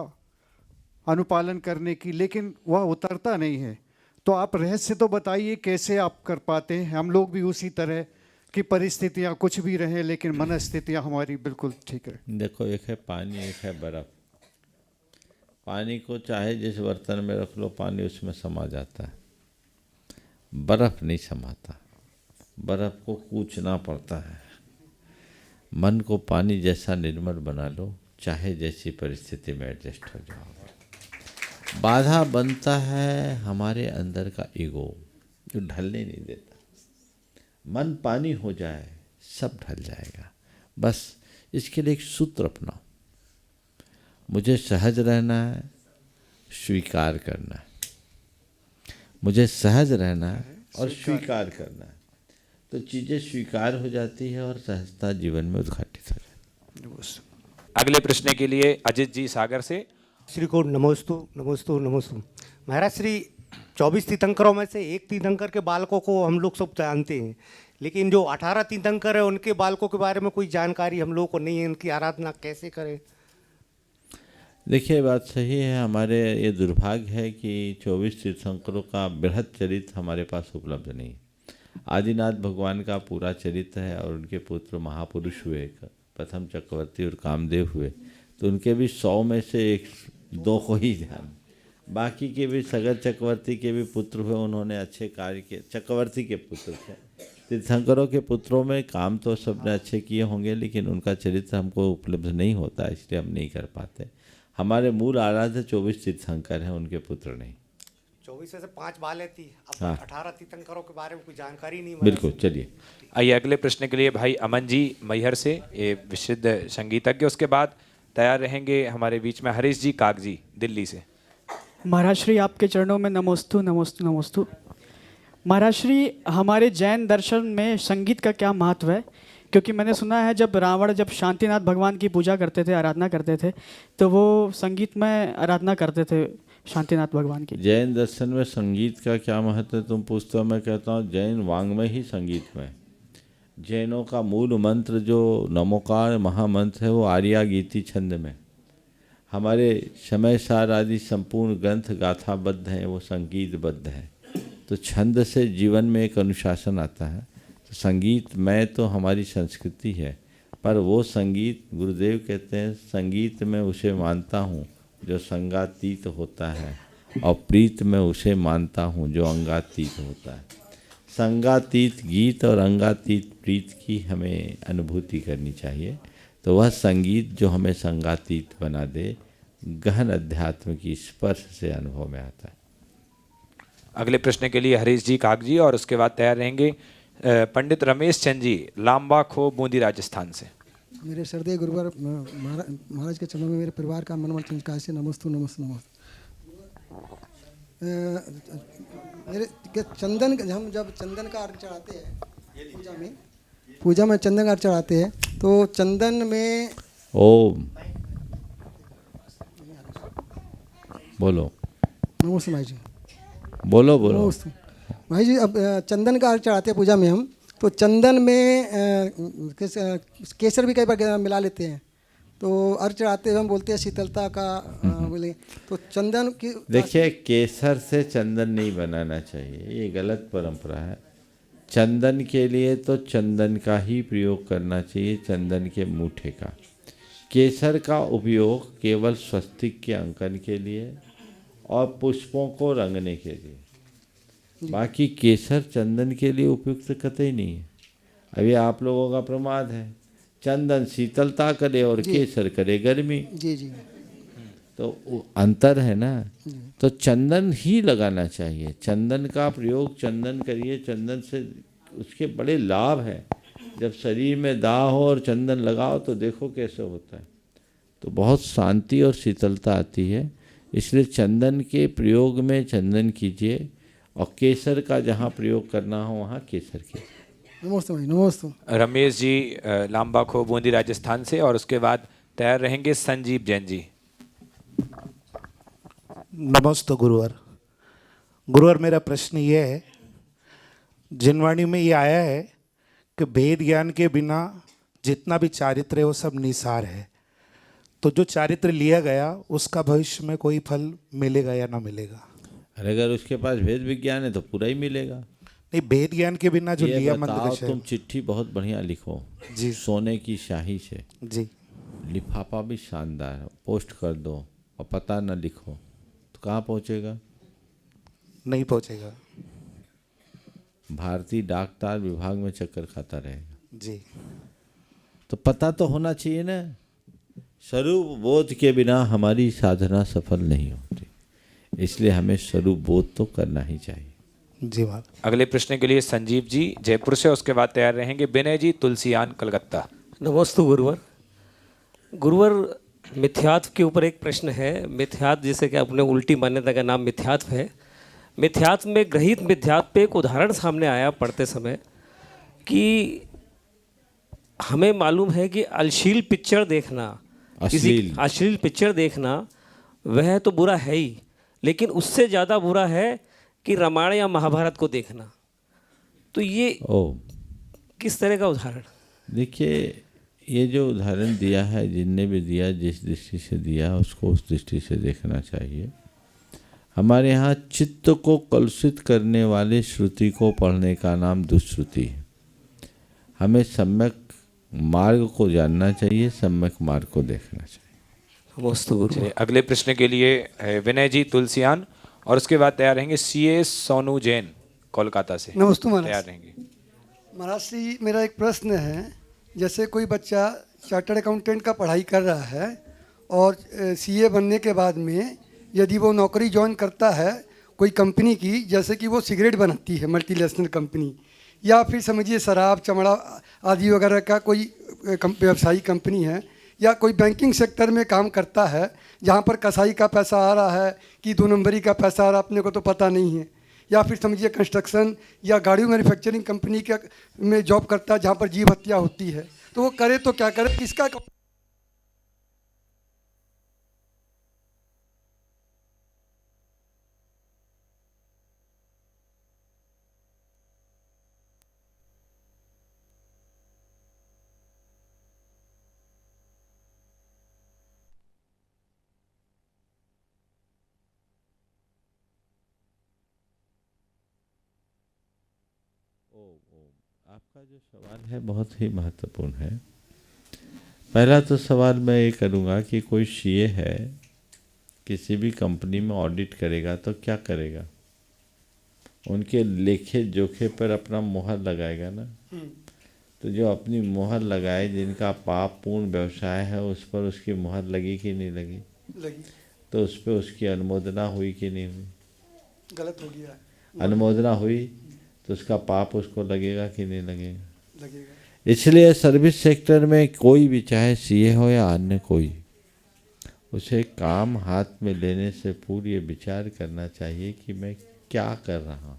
अनुपालन करने की, लेकिन वह उतरता नहीं है. तो आप रहस्य तो बताइए कैसे आप कर पाते हैं. हम लोग भी उसी तरह की परिस्थितियाँ कुछ भी रहें, लेकिन मनस्थितियाँ हमारी बिल्कुल ठीक रहे. देखो, एक है पानी, एक है बर्फ़. पानी को चाहे जिस बर्तन में रख लो, पानी उसमें समा जाता है. बर्फ़ नहीं समाता, बर्फ़ को कूचना पड़ता है. मन को पानी जैसा निर्मल बना लो, चाहे जैसी परिस्थिति में एडजस्ट हो जाओ. बाधा बनता है हमारे अंदर का ईगो, जो ढलने नहीं देता. मन पानी हो जाए, सब ढल जाएगा. बस इसके लिए एक सूत्र अपनाओ. मुझे सहज रहना है, स्वीकार करना है. मुझे सहज रहना है और स्वीकार करना है, तो चीज़ें स्वीकार हो जाती है और सहजता जीवन में उद्घाटित हो जाती है. अगले प्रश्न के लिए अजित जी सागर से. श्री को नमोस्तु नमोस्तु नमोस्तु. महाराज श्री 24 तीर्थंकरों में से एक तीर्थंकर के बालकों को हम लोग सब जानते हैं, लेकिन जो 18 तीर्थंकर है उनके बालकों के बारे में कोई जानकारी हम लोगों को नहीं है, उनकी आराधना कैसे करें? देखिए, बात सही है। हमारे ये दुर्भाग्य है कि 24 तीर्थंकरों का बृहद चरित्र हमारे पास उपलब्ध नहीं। आदिनाथ भगवान का पूरा चरित्र है और उनके पुत्र महापुरुष हुए, प्रथम चक्रवर्ती और कामदेव हुए, तो उनके भी 100 में से 1-2 को ही ध्यान। बाकी के भी सगर चक्रवर्ती के भी पुत्र हुए, उन्होंने अच्छे कार्य किए, चक्रवर्ती के पुत्र थे। तीर्थंकरों के पुत्रों में काम तो सबने अच्छे किए होंगे, लेकिन उनका चरित्र हमको उपलब्ध नहीं होता, इसलिए हम नहीं कर पाते। हमारे मूल आराध्य 24 तीर्थंकर हैं, उनके पुत्र नहीं। 24 में से 5 बाल थी, अब हाँ। 18 तीर्थंकरों के बारे में कोई जानकारी नहीं। बिल्कुल, चलिए। आइए अगले प्रश्न के लिए भाई अमन जी मैहर से, ये विशुद्ध संगीतज्ञ। उसके बाद तैयार रहेंगे हमारे बीच में हरीश जी कागजी दिल्ली से। महाराज श्री आपके चरणों में नमोस्तु नमोस्तु नमोस्तु। महाराज श्री, हमारे जैन दर्शन में संगीत का क्या महत्व है? क्योंकि मैंने सुना है जब रावण जब शांतिनाथ भगवान की पूजा करते थे, आराधना करते थे, तो वो संगीत में आराधना करते थे शांतिनाथ भगवान की। जैन दर्शन में संगीत का क्या महत्व है तुम पूछते हो, मैं कहता हूँ जैन वाङ्मय ही संगीत में। जैनों का मूल मंत्र जो नमोकार महामंत्र है वो आर्या गीति छंद में। हमारे समय सार आदि संपूर्ण ग्रंथ गाथाबद्ध हैं, वो संगीतबद्ध है। तो छंद से जीवन में एक अनुशासन आता है। तो संगीत में तो हमारी संस्कृति है, पर वो संगीत गुरुदेव कहते हैं संगीत में उसे मानता हूँ जो संगातीत होता है, और प्रीत में उसे मानता हूँ जो अंगातीत होता है। संगातीत गीत और अंगातीत प्रीत की हमें अनुभूति करनी चाहिए। तो वह संगीत जो हमें संगातीत बना दे, गहन अध्यात्म की स्पर्श से अनुभव में आता है। अगले प्रश्न के लिए हरीश जी कागजी, और उसके बाद तैयार रहेंगे पंडित रमेश चंद जी लांबा खो बूंदी राजस्थान से। मेरे श्रद्धेय गुरुवर महाराज के चरणों में मेरे परिवार का मन चंचका से नमस्तु नमस्तु नमस्तु। मेरे चंदन, हम जब चंदन का अर्घ चढ़ाते हैं पूजा में चंदन का अर्घ चढ़ाते हैं, तो चंदन में ओम बोलो। नमस्ते भाई जी। बोलो बोलो भाई जी, अब चंदन का अर्घ चढ़ाते हैं पूजा में हम, तो चंदन में केसर भी कई बार मिला लेते हैं। तो अर्घ चढ़ाते हुए हम बोलते हैं शीतलता का बोले, तो चंदन की देखिए, केसर से चंदन नहीं बनाना चाहिए, ये गलत परंपरा है। चंदन के लिए तो चंदन का ही प्रयोग करना चाहिए, चंदन के मूठे का। केसर का उपयोग केवल स्वस्तिक के अंकन के लिए और पुष्पों को रंगने के लिए, बाकी केसर चंदन के लिए उपयुक्त कतई नहीं है। अभी आप लोगों का प्रमाद है, चंदन शीतलता करे और केसर करे गर्मी। जी जी, तो अंतर है ना। तो चंदन ही लगाना चाहिए, चंदन का प्रयोग चंदन करिए, चंदन से उसके बड़े लाभ हैं। जब शरीर में दाह हो और चंदन लगाओ तो देखो कैसे होता है, तो बहुत शांति और शीतलता आती है। इसलिए चंदन के प्रयोग में चंदन कीजिए, और केसर का जहाँ प्रयोग करना हो वहाँ केसर के। नमस्ते भाई, नमस्ते। रमेश जी लांबा खो बूंदी राजस्थान से, और उसके बाद तैयार रहेंगे संजीव जैन जी। नमस्ते गुरुवर। गुरुवर, मेरा प्रश्न ये है, जिनवाणी में ये आया है कि भेद ज्ञान के बिना जितना भी चारित्र है वो सब निसार है। तो जो चारित्र लिया गया उसका भविष्य में कोई फल मिलेगा या ना मिलेगा? अगर उसके पास भेद विज्ञान है तो पूरा ही मिलेगा। नहीं, भेद ज्ञान के बिना जो लिया बताओ, तुम चिट्ठी बहुत बढ़िया लिखो जी, सोने की शाही से जी, लिफाफा भी शानदार है, पोस्ट कर दो, और पता न लिखो तो कहाँ पहुँचेगा? नहीं पहुँचेगा। भारतीय डाकतार विभाग में चक्कर खाता रहेगा जी। तो पता तो होना चाहिए ना। स्वरूप बोध के बिना हमारी साधना सफल नहीं होती, इसलिए हमें स्वरूप बोध तो करना ही चाहिए। जी बात। अगले प्रश्न के लिए संजीव जी जयपुर से, उसके बाद तैयार रहेंगे विनय जी तुलसियान कलकत्ता। नमस्ते गुरुवर। गुरुवर, मिथ्यात्व के ऊपर एक प्रश्न है। मिथ्यात्व, जैसे कि अपने उल्टी मान्यता का नाम मिथ्यात्व है। मिथ्यात्व में ग्रहित मिथ्यात्व पे एक उदाहरण सामने आया पढ़ते समय कि हमें मालूम है कि अश्लील पिक्चर देखना, किसी अश्लील पिक्चर देखना वह तो बुरा है ही, लेकिन उससे ज़्यादा बुरा है कि रामायण या महाभारत को देखना। तो ये किस तरह का उदाहरण? देखिए, ये जो उदाहरण दिया है, जिनने भी दिया, जिस दृष्टि से दिया, उसको उस दृष्टि से देखना चाहिए। हमारे यहाँ चित्त को कलुषित करने वाले श्रुति को पढ़ने का नाम दुष्श्रुति है। हमें सम्यक मार्ग को जानना चाहिए, सम्यक मार्ग को देखना चाहिए। चलिए, अगले प्रश्न के लिए विनय जी तुलसियान और उसके बाद तैयार रहेंगे सीए सोनू जैन कोलकाता से। नमस्ते महाराज। तैयार रहेंगे। महाराज श्री, मेरा एक प्रश्न है। जैसे कोई बच्चा चार्टर्ड अकाउंटेंट का पढ़ाई कर रहा है और सीए बनने के बाद में यदि वो नौकरी ज्वाइन करता है कोई कंपनी की, जैसे कि वो सिगरेट बनाती है, मल्टीनेशनल कंपनी, या फिर समझिए शराब चमड़ा आदि वगैरह का कोई व्यवसायिक कंपनी है, या कोई बैंकिंग सेक्टर में काम करता है जहाँ पर कसाई का पैसा आ रहा है कि 2 नंबरी का पैसा आ रहा है, अपने को तो पता नहीं है, या फिर समझिए कंस्ट्रक्शन या गाड़ी मैन्युफैक्चरिंग कंपनी के में जॉब करता है जहाँ पर जीव हत्या होती है, तो वो करे तो क्या करे, किसका? आपका जो सवाल है बहुत ही महत्वपूर्ण है। पहला तो सवाल मैं ये करूँगा कि कोई सीए है, किसी भी कंपनी में ऑडिट करेगा तो क्या करेगा? उनके लेखे जोखे पर अपना मुहर लगाएगा ना। तो जो अपनी मुहर लगाए, जिनका पाप पूर्ण व्यवसाय है, उस पर उसकी मुहर लगी कि नहीं लगी? लगी। तो उस पर उसकी अनुमोदना हुई कि नहीं हुई? गलत हो गया। अनुमोदना हुई तो उसका पाप उसको लगेगा कि नहीं लगेगा? लगेगा। इसलिए सर्विस सेक्टर में कोई भी, चाहे सीए हो या अन्य कोई, उसे काम हाथ में लेने से पूरी ये विचार करना चाहिए कि मैं क्या कर रहा हूँ।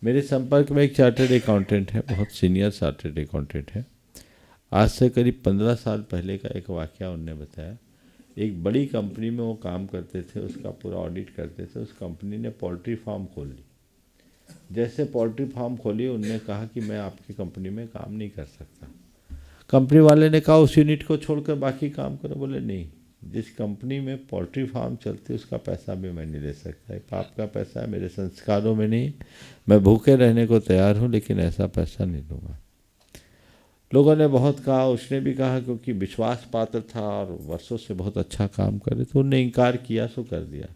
मेरे संपर्क में एक चार्टर्ड अकाउंटेंट है, बहुत सीनियर चार्टर्ड अकाउंटेंट है। आज से करीब 15 साल पहले का एक वाकया उनने बताया। एक बड़ी कंपनी में वो काम करते थे, उसका पूरा ऑडिट करते थे। उस कंपनी ने पोल्ट्री फार्म खोल ली। जैसे पोल्ट्री फार्म खोली, उनने कहा कि मैं आपकी कंपनी में काम नहीं कर सकता। कंपनी वाले ने कहा उस यूनिट को छोड़कर बाकी काम करो। बोले नहीं, जिस कंपनी में पोल्ट्री फार्म चलती है उसका पैसा भी मैं नहीं ले सकता। ये पाप का पैसा है, मेरे संस्कारों में नहीं। मैं भूखे रहने को तैयार हूँ, लेकिन ऐसा पैसा नहीं लूँगा। लोगों ने बहुत कहा, उसने भी कहा, क्योंकि विश्वास पात्र था और वर्षों से बहुत अच्छा काम करे, तो उनने इनकार किया, सो कर दिया।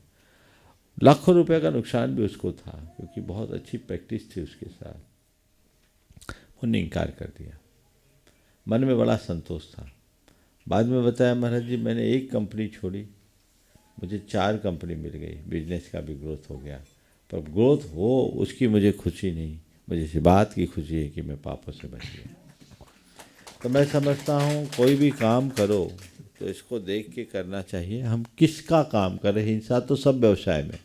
लाखों रुपए का नुकसान भी उसको था, क्योंकि बहुत अच्छी प्रैक्टिस थी उसके साथ। उन्होंने इनकार कर दिया। मन में बड़ा संतोष था। बाद में बताया, महाराज जी मैंने एक कंपनी छोड़ी, मुझे 4 कंपनी मिल गई, बिजनेस का भी ग्रोथ हो गया, पर ग्रोथ हो उसकी मुझे खुशी नहीं, मुझे इस बात की खुशी है कि मैं पापों से बच गया। तो मैं समझता हूँ कोई भी काम करो तो इसको देख के करना चाहिए, हम किसका काम करें। हिंसा तो सब व्यवसाय में,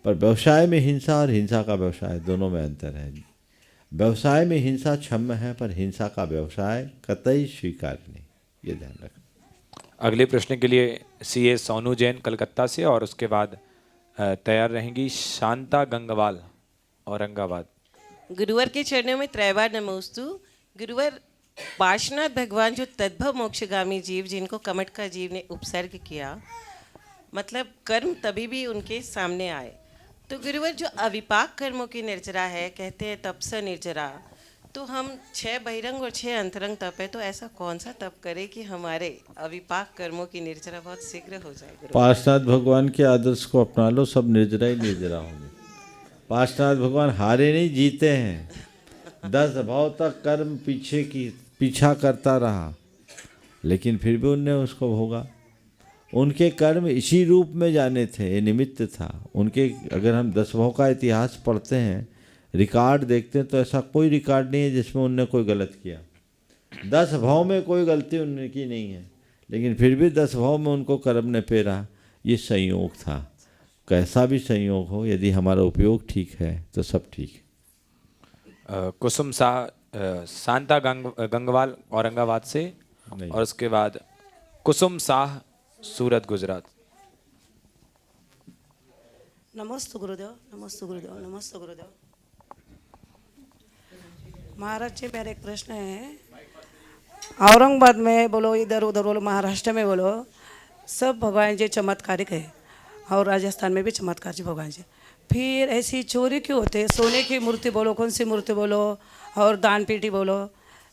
पर व्यवसाय में हिंसा और हिंसा का व्यवसाय दोनों में अंतर है। व्यवसाय में हिंसा क्षम्य है, पर हिंसा का व्यवसाय कतई स्वीकार्य नहीं, ये ध्यान रखना। अगले प्रश्न के लिए सीए सोनू जैन कलकत्ता से और उसके बाद तैयार रहेंगी शांता गंगवाल औरंगाबाद। गुरुवर के चरणों में त्रैवार नमोस्तु। गुरुवर, पार्श्वनाथ भगवान जो तद्भव मोक्षगामी जीव, जिनको कमठ का जीव ने उपसर्ग किया, मतलब कर्म तभी भी उनके सामने आए। तो गुरुवर, जो अविपाक कर्मों की निर्जरा है, कहते हैं तप से निर्जरा, तो हम 6 बहिरंग और 6 अंतरंग तप है, तो ऐसा कौन सा तप करे कि हमारे अविपाक कर्मों की निर्जरा बहुत शीघ्र हो जाए? गुरुवर, पार्श्वनाथ भगवान के आदर्श को अपना लो, सब निर्जरा ही निर्जरा होंगे। पार्श्वनाथ भगवान हारे नहीं, जीते हैं। 10 भाव तक कर्म पीछा करता रहा, लेकिन फिर भी उनने उसको भोगा। उनके कर्म इसी रूप में जाने थे, ये निमित्त था उनके। अगर हम 10 भाव का इतिहास पढ़ते हैं, रिकॉर्ड देखते हैं, तो ऐसा कोई रिकॉर्ड नहीं है जिसमें उनने कोई गलत किया। 10 भाव में कोई गलती उनकी नहीं है, लेकिन फिर भी 10 भाव में उनको कर्म ने फेरा। ये संयोग था। कैसा भी संयोग हो, यदि हमारा उपयोग ठीक है तो सब ठीक है। कुसुम शाह शांता गंगवाल औरंगाबाद से और उसके बाद कुसुम शाह सूरत गुजरात। नमस्ते गुरुदेव, नमस्ते गुरुदेव, नमस्ते गुरुदेव। महाराज जी मेरा एक प्रश्न है। औरंगाबाद में बोलो, इधर उधर बोलो, महाराष्ट्र में बोलो, सब भगवान जी चमत्कारिक है, और राजस्थान में भी चमत्कार जी भगवान जी। फिर ऐसी चोरी क्यों होते हैं? सोने की मूर्ति बोलो, कौन सी मूर्ति बोलो, और दान पेटी बोलो,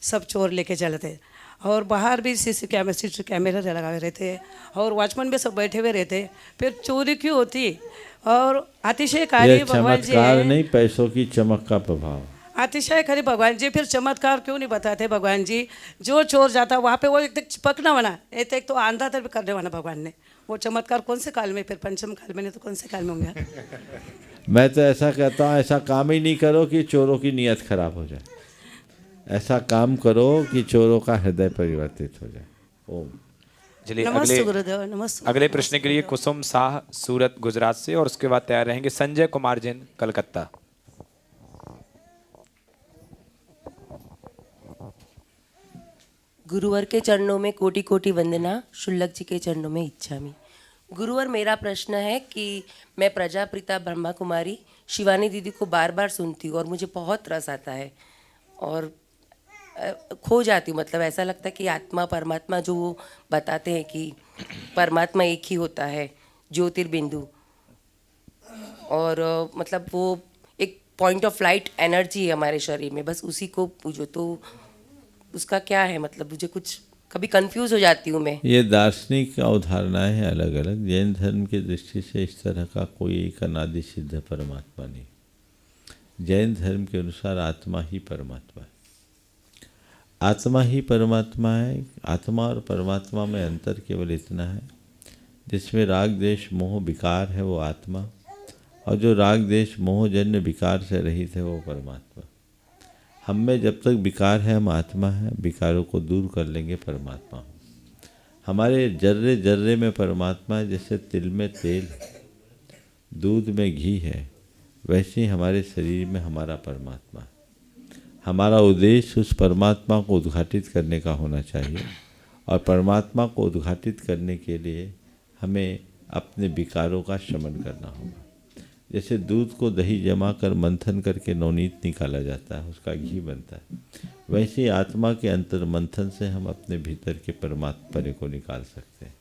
सब चोर लेके चलते हैं। और बाहर भी सीसी कैमरे लगाए रहते हैं, और वॉचमैन भी सब बैठे हुए रहते हैं। फिर चोरी क्यों होती? और अतिशयकारी ये भगवान जी चमत्कार है। नहीं, पैसों की चमक का प्रभाव। अतिशयकारी भगवान जी फिर चमत्कार क्यों नहीं बताते भगवान जी? जो चोर जाता वहाँ पे वो एक पकना बना, एक तो आंधा तर भी करने वाला भगवान ने। वो चमत्कार कौन से काल में? फिर पंचम काल में नहीं तो कौन से काल में होंगे? मैं तो ऐसा कहता हूँ, ऐसा काम ही नहीं करो कि चोरों की नीयत खराब हो जाए। ऐसा काम करो कि चोरों का हृदय परिवर्तित हो जाए। ओम। चलिए नमस्ते गुरुदेव, नमस्ते। अगले प्रश्न के लिए कुसुम शाह सूरत गुजरात से, और उसके बाद तैयार रहेंगे संजय कुमार जैन कलकत्ता। गुरुवर के चरणों में कोटि कोटि वंदना, शुल्लक जी के चरणों में इच्छामि। गुरुवर, मेरा प्रश्न है कि मैं प्रजापिता ब्रह्मा कुमारी शिवानी दीदी को बार बार सुनती हूँ और मुझे बहुत रस आता है और खो जाती हूँ। मतलब ऐसा लगता है कि आत्मा परमात्मा जो वो बताते हैं कि परमात्मा एक ही होता है, ज्योतिर्बिंदु, और मतलब वो एक पॉइंट ऑफ लाइट एनर्जी है हमारे शरीर में, बस उसी को पूजो। तो उसका क्या है मतलब? मुझे कुछ कभी कंफ्यूज हो जाती हूँ मैं। ये दार्शनिक अवधारणाएं हैं अलग अलग। जैन धर्म की दृष्टि से इस तरह का कोई एक अनादि सिद्ध परमात्मा नहीं। जैन धर्म के अनुसार आत्मा ही परमात्मा है। आत्मा ही परमात्मा है। आत्मा और परमात्मा में अंतर केवल इतना है, जिसमें राग देश मोह विकार है वो आत्मा, और जो राग देश मोह जन्य विकार से रहित है वो परमात्मा। हम में जब तक विकार है हम आत्मा है, विकारों को दूर कर लेंगे परमात्मा हो। हमारे जर्रे जर्रे में परमात्मा है। जैसे तिल में तेल, दूध में घी है, वैसे ही हमारे शरीर में हमारा परमात्मा है। हमारा उद्देश्य उस परमात्मा को उद्घाटित करने का होना चाहिए, और परमात्मा को उद्घाटित करने के लिए हमें अपने विकारों का शमन करना होगा। जैसे दूध को दही जमा कर मंथन करके नवनीत निकाला जाता है, उसका घी बनता है, वैसे ही आत्मा के अंतर मंथन से हम अपने भीतर के परमात्मा को निकाल सकते हैं।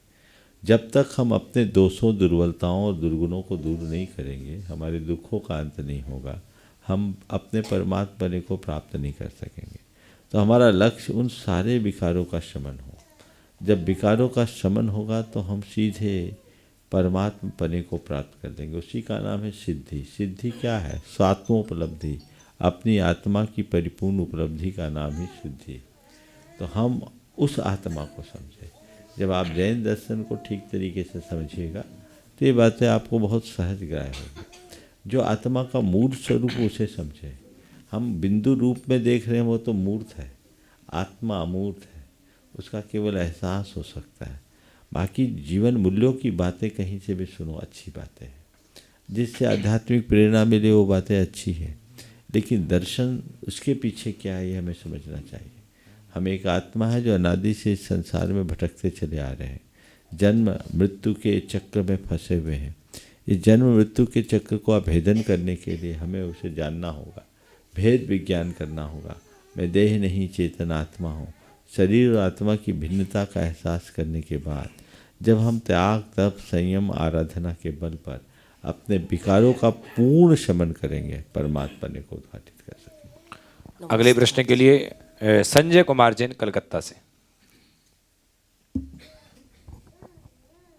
जब तक हम अपने दोषों, दुर्बलताओं और दुर्गुणों को दूर नहीं करेंगे, हमारे दुखों का अंत नहीं होगा, हम अपने परमात्मा को प्राप्त नहीं कर सकेंगे। तो हमारा लक्ष्य उन सारे विकारों का शमन हो। जब विकारों का शमन होगा तो हम सीधे परमात्मा पने को प्राप्त कर देंगे। उसी का नाम है सिद्धि। सिद्धि क्या है? सात्वों उपलब्धि, अपनी आत्मा की परिपूर्ण उपलब्धि का नाम ही सिद्धि। तो हम उस आत्मा को समझें। जब आप जैन दर्शन को ठीक तरीके से समझिएगा तो ये बातें आपको बहुत सहज ग्राह्य होगी। जो आत्मा का मूर्त स्वरूप उसे समझें। हम बिंदु रूप में देख रहे हैं वो तो मूर्त है, आत्मा अमूर्त है, उसका केवल एहसास हो सकता है। बाकी जीवन मूल्यों की बातें कहीं से भी सुनो, अच्छी बातें हैं, जिससे आध्यात्मिक प्रेरणा मिले वो बातें अच्छी हैं, लेकिन दर्शन उसके पीछे क्या है ये हमें समझना चाहिए। हम एक आत्मा है जो अनादि से इस संसार में भटकते चले आ रहे हैं, जन्म मृत्यु के चक्र में फंसे हुए हैं। इस जन्म मृत्यु के चक्र को अभेदन करने के लिए हमें उसे जानना होगा, भेद विज्ञान करना होगा। मैं देह नहीं चेतन आत्मा हूँ। शरीर और आत्मा की भिन्नता का एहसास करने के बाद जब हम त्याग, तप, संयम, आराधना के बल पर अपने विकारों का पूर्ण शमन करेंगे, परमात्मा को उद्घाटित कर सकेंगे। अगले प्रश्न के लिए संजय कुमार जैन कलकत्ता से।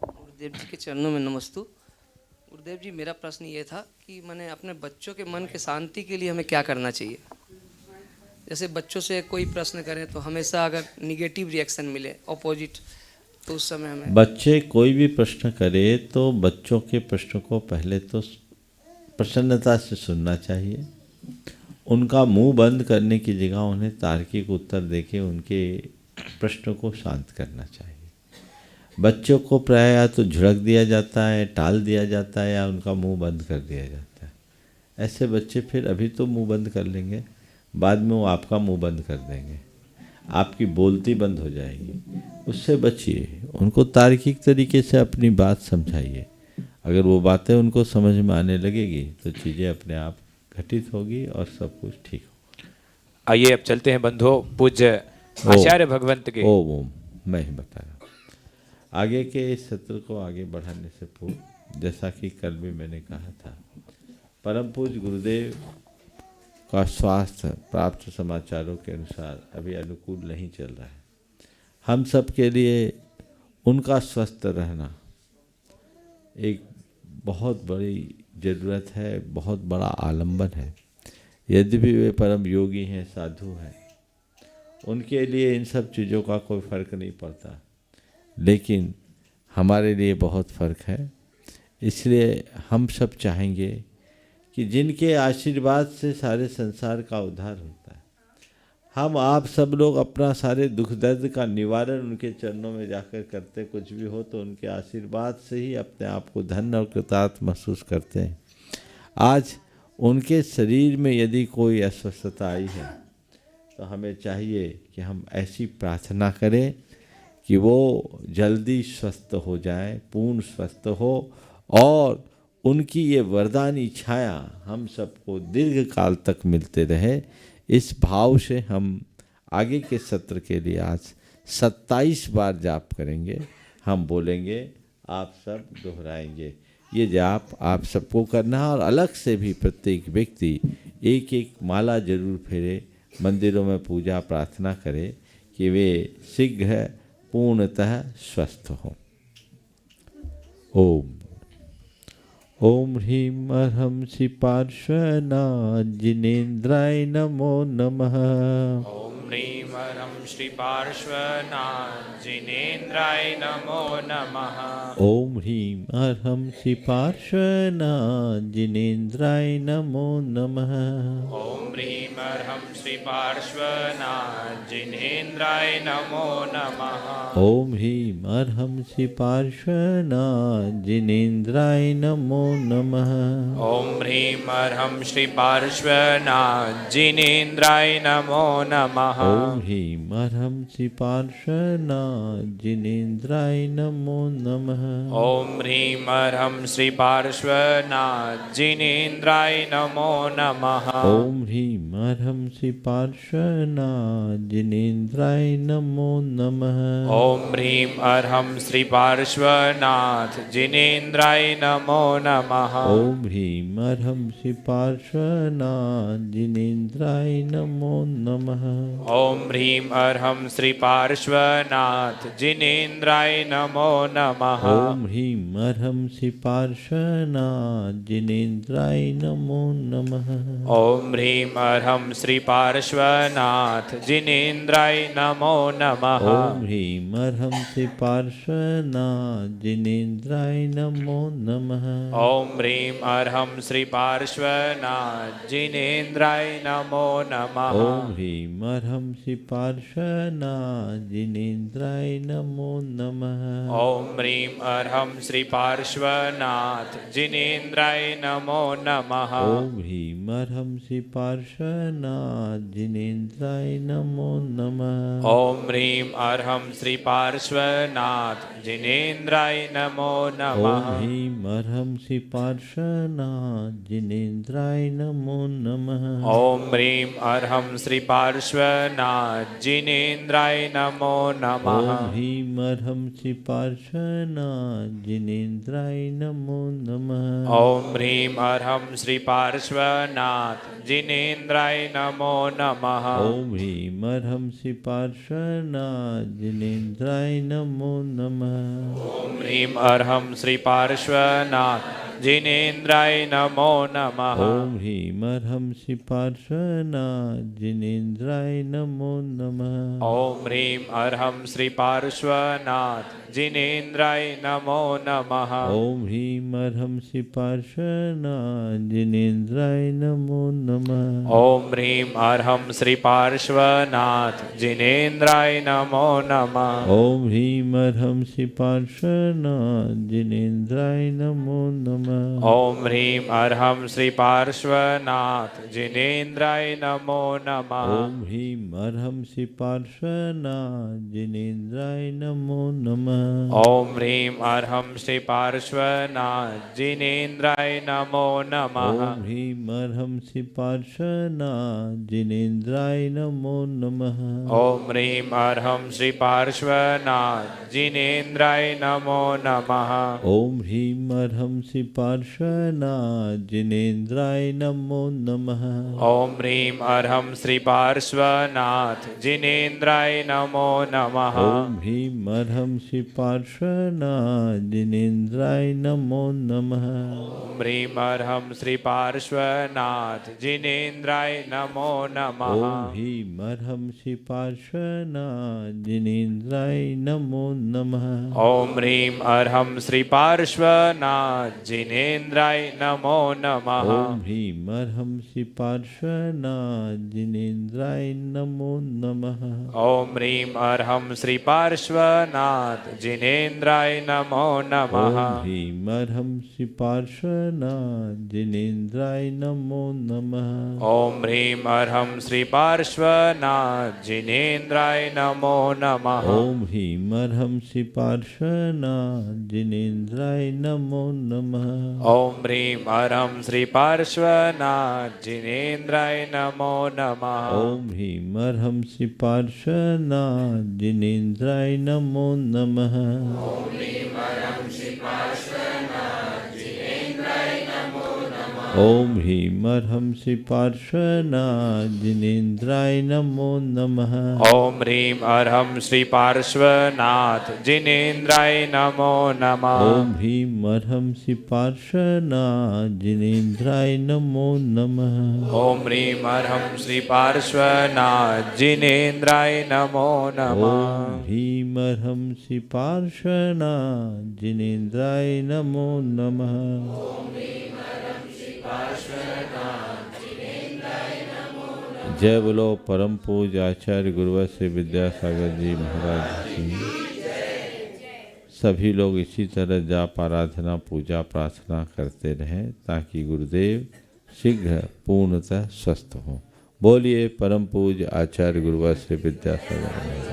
गुरुदेव जी के चरणों में नमस्तु। गुरुदेव जी, मेरा प्रश्न ये था कि मैंने अपने बच्चों के मन के शांति के लिए हमें क्या करना चाहिए। जैसे बच्चों से कोई प्रश्न करें तो हमेशा अगर निगेटिव रिएक्शन मिले, अपोजिट, तो उस समय हमें बच्चे कोई भी प्रश्न करे तो बच्चों के प्रश्न को पहले तो प्रसन्नता से सुनना चाहिए। उनका मुंह बंद करने की जगह उन्हें तार्किक उत्तर देके उनके प्रश्न को शांत करना चाहिए। बच्चों को प्राय या तो झुड़क दिया जाता है, टाल दिया जाता है, या उनका मुंह बंद कर दिया जाता है। ऐसे बच्चे फिर अभी तो मुंह बंद कर लेंगे, बाद में वो आपका मुंह बंद कर देंगे, आपकी बोलती बंद हो जाएगी। उससे बचिए। उनको तार्किक तरीके से अपनी बात समझाइए। अगर वो बातें उनको समझ में आने लगेगी तो चीज़ें अपने आप घटित होगी और सब कुछ ठीक होगा। आइए अब चलते हैं बंधुओं पूज्य आचार्य भगवंत के। ओम मैं ही बता रहा हूँ। आगे के इस सत्र को आगे बढ़ाने से पूर्व जैसा कि कल भी मैंने कहा था, परम पूज्य गुरुदेव का स्वास्थ्य प्राप्त समाचारों के अनुसार अभी अनुकूल नहीं चल रहा है। हम सब के लिए उनका स्वस्थ रहना एक बहुत बड़ी ज़रूरत है, बहुत बड़ा आलम्बन है। यद्यपि वे परम योगी हैं, साधु हैं, उनके लिए इन सब चीज़ों का कोई फ़र्क नहीं पड़ता, लेकिन हमारे लिए बहुत फ़र्क है। इसलिए हम सब चाहेंगे कि जिनके आशीर्वाद से सारे संसार का उद्धार होता है, हम आप सब लोग अपना सारे दुख दर्द का निवारण उनके चरणों में जाकर करते, कुछ भी हो तो उनके आशीर्वाद से ही अपने आप को धन्य और कृतार्थ महसूस करते हैं। आज उनके शरीर में यदि कोई अस्वस्थता आई है तो हमें चाहिए कि हम ऐसी प्रार्थना करें कि वो जल्दी स्वस्थ हो जाए, पूर्ण स्वस्थ हो, और उनकी ये वरदानी छाया हम सबको दीर्घ काल तक मिलते रहे। इस भाव से हम आगे के सत्र के लिए आज 27 बार जाप करेंगे। हम बोलेंगे, आप सब दोहराएंगे। ये जाप आप सबको करना है, और अलग से भी प्रत्येक व्यक्ति एक एक माला जरूर फेरे, मंदिरों में पूजा प्रार्थना करे कि वे शीघ्र पूर्णतः स्वस्थ हों। ओम ओम ह्रीं अर्हं श्री पार्श्वनाथ जिनेन्द्राय नमो नमः। ओम ह्रीं अर्हं श्री पार्श्वनाथ जिनेन्द्राय नमो नमः। ओम ह्रीं अर्हं श्री पार्श्वनाथ जिनेन्द्राय नमो नमः। ओम ह्रीं अर्हं श्री पार्श्वनाथ जिनेन्द्राय नमो नमः। ओम ह्रीं अर्हं श्री पार्श्वनाथ जिनेन्द्राय नमो नमः। ओम ह्रीं अर्हं श्री पार्श्वनाथ जिनेन्द्राय नमो नमः। ओम ह्रीं अर्हं श्री पार्श्वनाथ जिनेन्द्राय नमो नमः। ओम ह्रीं अर्हं श्री पार्श्वनाथ जिनेन्द्राय नमो नमः। ओम ह्रीं अर्हं श्री पार्श्वनाथ जिनेन्द्राय नमो नमः। ओम ह्रीं अर्हं श्री पार्श्वनाथ जिनेन्द्राय नमो नमः। ओम ह्रीं अर्हं श्री पार्श्वनाथ जिनेन्द्राय नमो नमः। ओम ह्रीं अर्हं श्री पार्श्वनाथ जिनेन्द्राय नमो नमः। ओम ह्रीं अर्हं श्री पार्श्वनाथ जिनेन्द्राय नमो नमः। ओम ह्रीं अर्हं श्री पार्श्वनाथ जिनेन्द्राय नमो नमः। ओम ह्रीं अर्हं श्री पार्श्वनाथ जिनेन्द्राय नमो नमः। ओम ह्रीं अर्हं श्री पार्श्वनाथ जिनेन्द्राय नमो नमः। ओम ह्रीं अर्हं श्री पार्श्वनाथ जिनेन्द्राय नमो नमः। ओम ह्रीं अर्हं श्री पार्श्वनाथ जिनेन्द्राय नमो नमः। ओम ह्रीं अर्हं श्री पार्श्वनाथ जिनेन्द्राय नमो नमः। ओम ह्रीं अर्हं श्री पार्श्वनाथ जिनेन्द्राय नमो नमः। ओम ह्रीं अर्हं श्री पार्श्वनाथ जिनेन्द्राय नमो नमः। ओम ह्रीं अर्हं श्री पार्श्वनाथ जिनेन्द्राय नमो नमः। ओम ह्रीं अर्हं श्री पार्श्वनाथ जिनेन्द्राय नमो नमः। ओम ह्रीं अर्हं श्री पार्श्वनाथ जिनेन्द्राय नमो नमः। ओम ह्रीं अर्हं श्री पार्श्वनाथ जिनेन्द्राय नमो नमः। ओम ह्रीं अर्हं श्री पार्श्वनाथ जिनेन्द्राय नमो नमः। ओम ह्रीं अर्हं श्री पार्श्वनाथ जिनेन्द्राय नमो नमः। ओम ह्रीं अर्हं श्री पार्श्वनाथ जिनेन्द्राय नमो नमः। ओम ह्रीं अर्हं श्री पार्श्वनाथ जिनेन्द्राय नमो नमः। ओम ह्रीं अर्हं श्री पार्श्वनाथ जिनेन्द्राय नमो नमः। ओम ह्रीं अर्हं श्री पार्श्वनाथ जिनेन्द्राय नमो नमः। नमः। ओम ह्रीं अर्हं श्री पार्श्वनाथ जिनेन्द्राय नमो नमः। ओम ह्रीं अर्हं श्री पार्श्वनाथ जिनेन्द्राय नमो नमः। ओम ह्रीं अर्हं श्री पार्श्वनाथ जिनेन्द्राय नमो नमः। ओम ह्रीं अर्हं श्री पार्श्वनाथ जिनेन्द्राय नमो नमः। ओम ह्रीं अर्हं श्री पार्श्वनाथ जिनेन्द्राय नमो नमः। ओम ह्रीं अर्हं श्री पार्श्वनाथ जिनेन्द्राय नमो नमः। ओम ह्रीं अर्हं श्री पार्श्वनाथ जिनेन्द्राय नमो नमः। ओम ह्रीं अर्हं श्री पार्श्वनाथ जिनेन्द्राय नमो नमः। ओम ह्रीं अर्हं श्री पार्श्वनाथ जिनेन्द्राय नमो नमः। ओम ह्रीं अर्हं श्री पार्श्वनाथ जिनेन्द्राय नमो नमः। ओम ह्रीं अर्हं श्री पार्श्वनाथ जिनेन्द्राय नमो नमः। ओम ह्रीं अर्हं श्री पार्श्वनाथ जिनेन्द्राय नमो नमः। ओम ह्रीं अर्हं श्री पार्श्वनाथ जिनेन्द्राय नमो नमः। ओम ह्रीं अर्हं श्री पार्श्वनाथ जिनेन्द्राय नमो नमः। ओम ह्रीं अर्हं श्री पार्श्वनाथ जिनेन्द्राय नमो नमः। ओम ह्रीं अर्हं श्री पार्श्वनाथ जिनेन्द्राय नमो नमः। ओम ह्रीं अर्हं श्री पार्श्वनाथ जिनेन्द्राय नमो नमः। ओम ह्रीं अर्हं श्री पार्श्वनाथ जिनेन्द्राय नमो नमः। ओम ह्रीं अर्हं श्री पार्श्वनाथ जिनेन्द्राय नमो नमः। ओम ह्रीं अर्हं श्री पार्श्वनाथ जिनेन्द्राय नमो नमः। ओम ह्रीं अर्हं श्री पार्श्वनाथ जिनेन्द्राय नमो नमः। ओम ह्रीं अर्हं श्री पार्श्वनाथ जिनेन्द्राय नमो नमः। ओम ह्रीं अर्हं श्री पार्श्वनाथ जिनेन्द्राय नमो नमः। ओम ह्रीं अर्हं श्री पार्श्वनाथ जिनेन्द्राय नमो नमः। जय बोलो परम पूज्य आचार्य गुरुवर श्री विद्यासागर जी महाराज की। सभी लोग इसी तरह जाप आराधना पूजा प्रार्थना करते रहें ताकि गुरुदेव शीघ्र पूर्णतः स्वस्थ हों। बोलिए परम पूज्य आचार्य गुरुवर श्री विद्यासागर।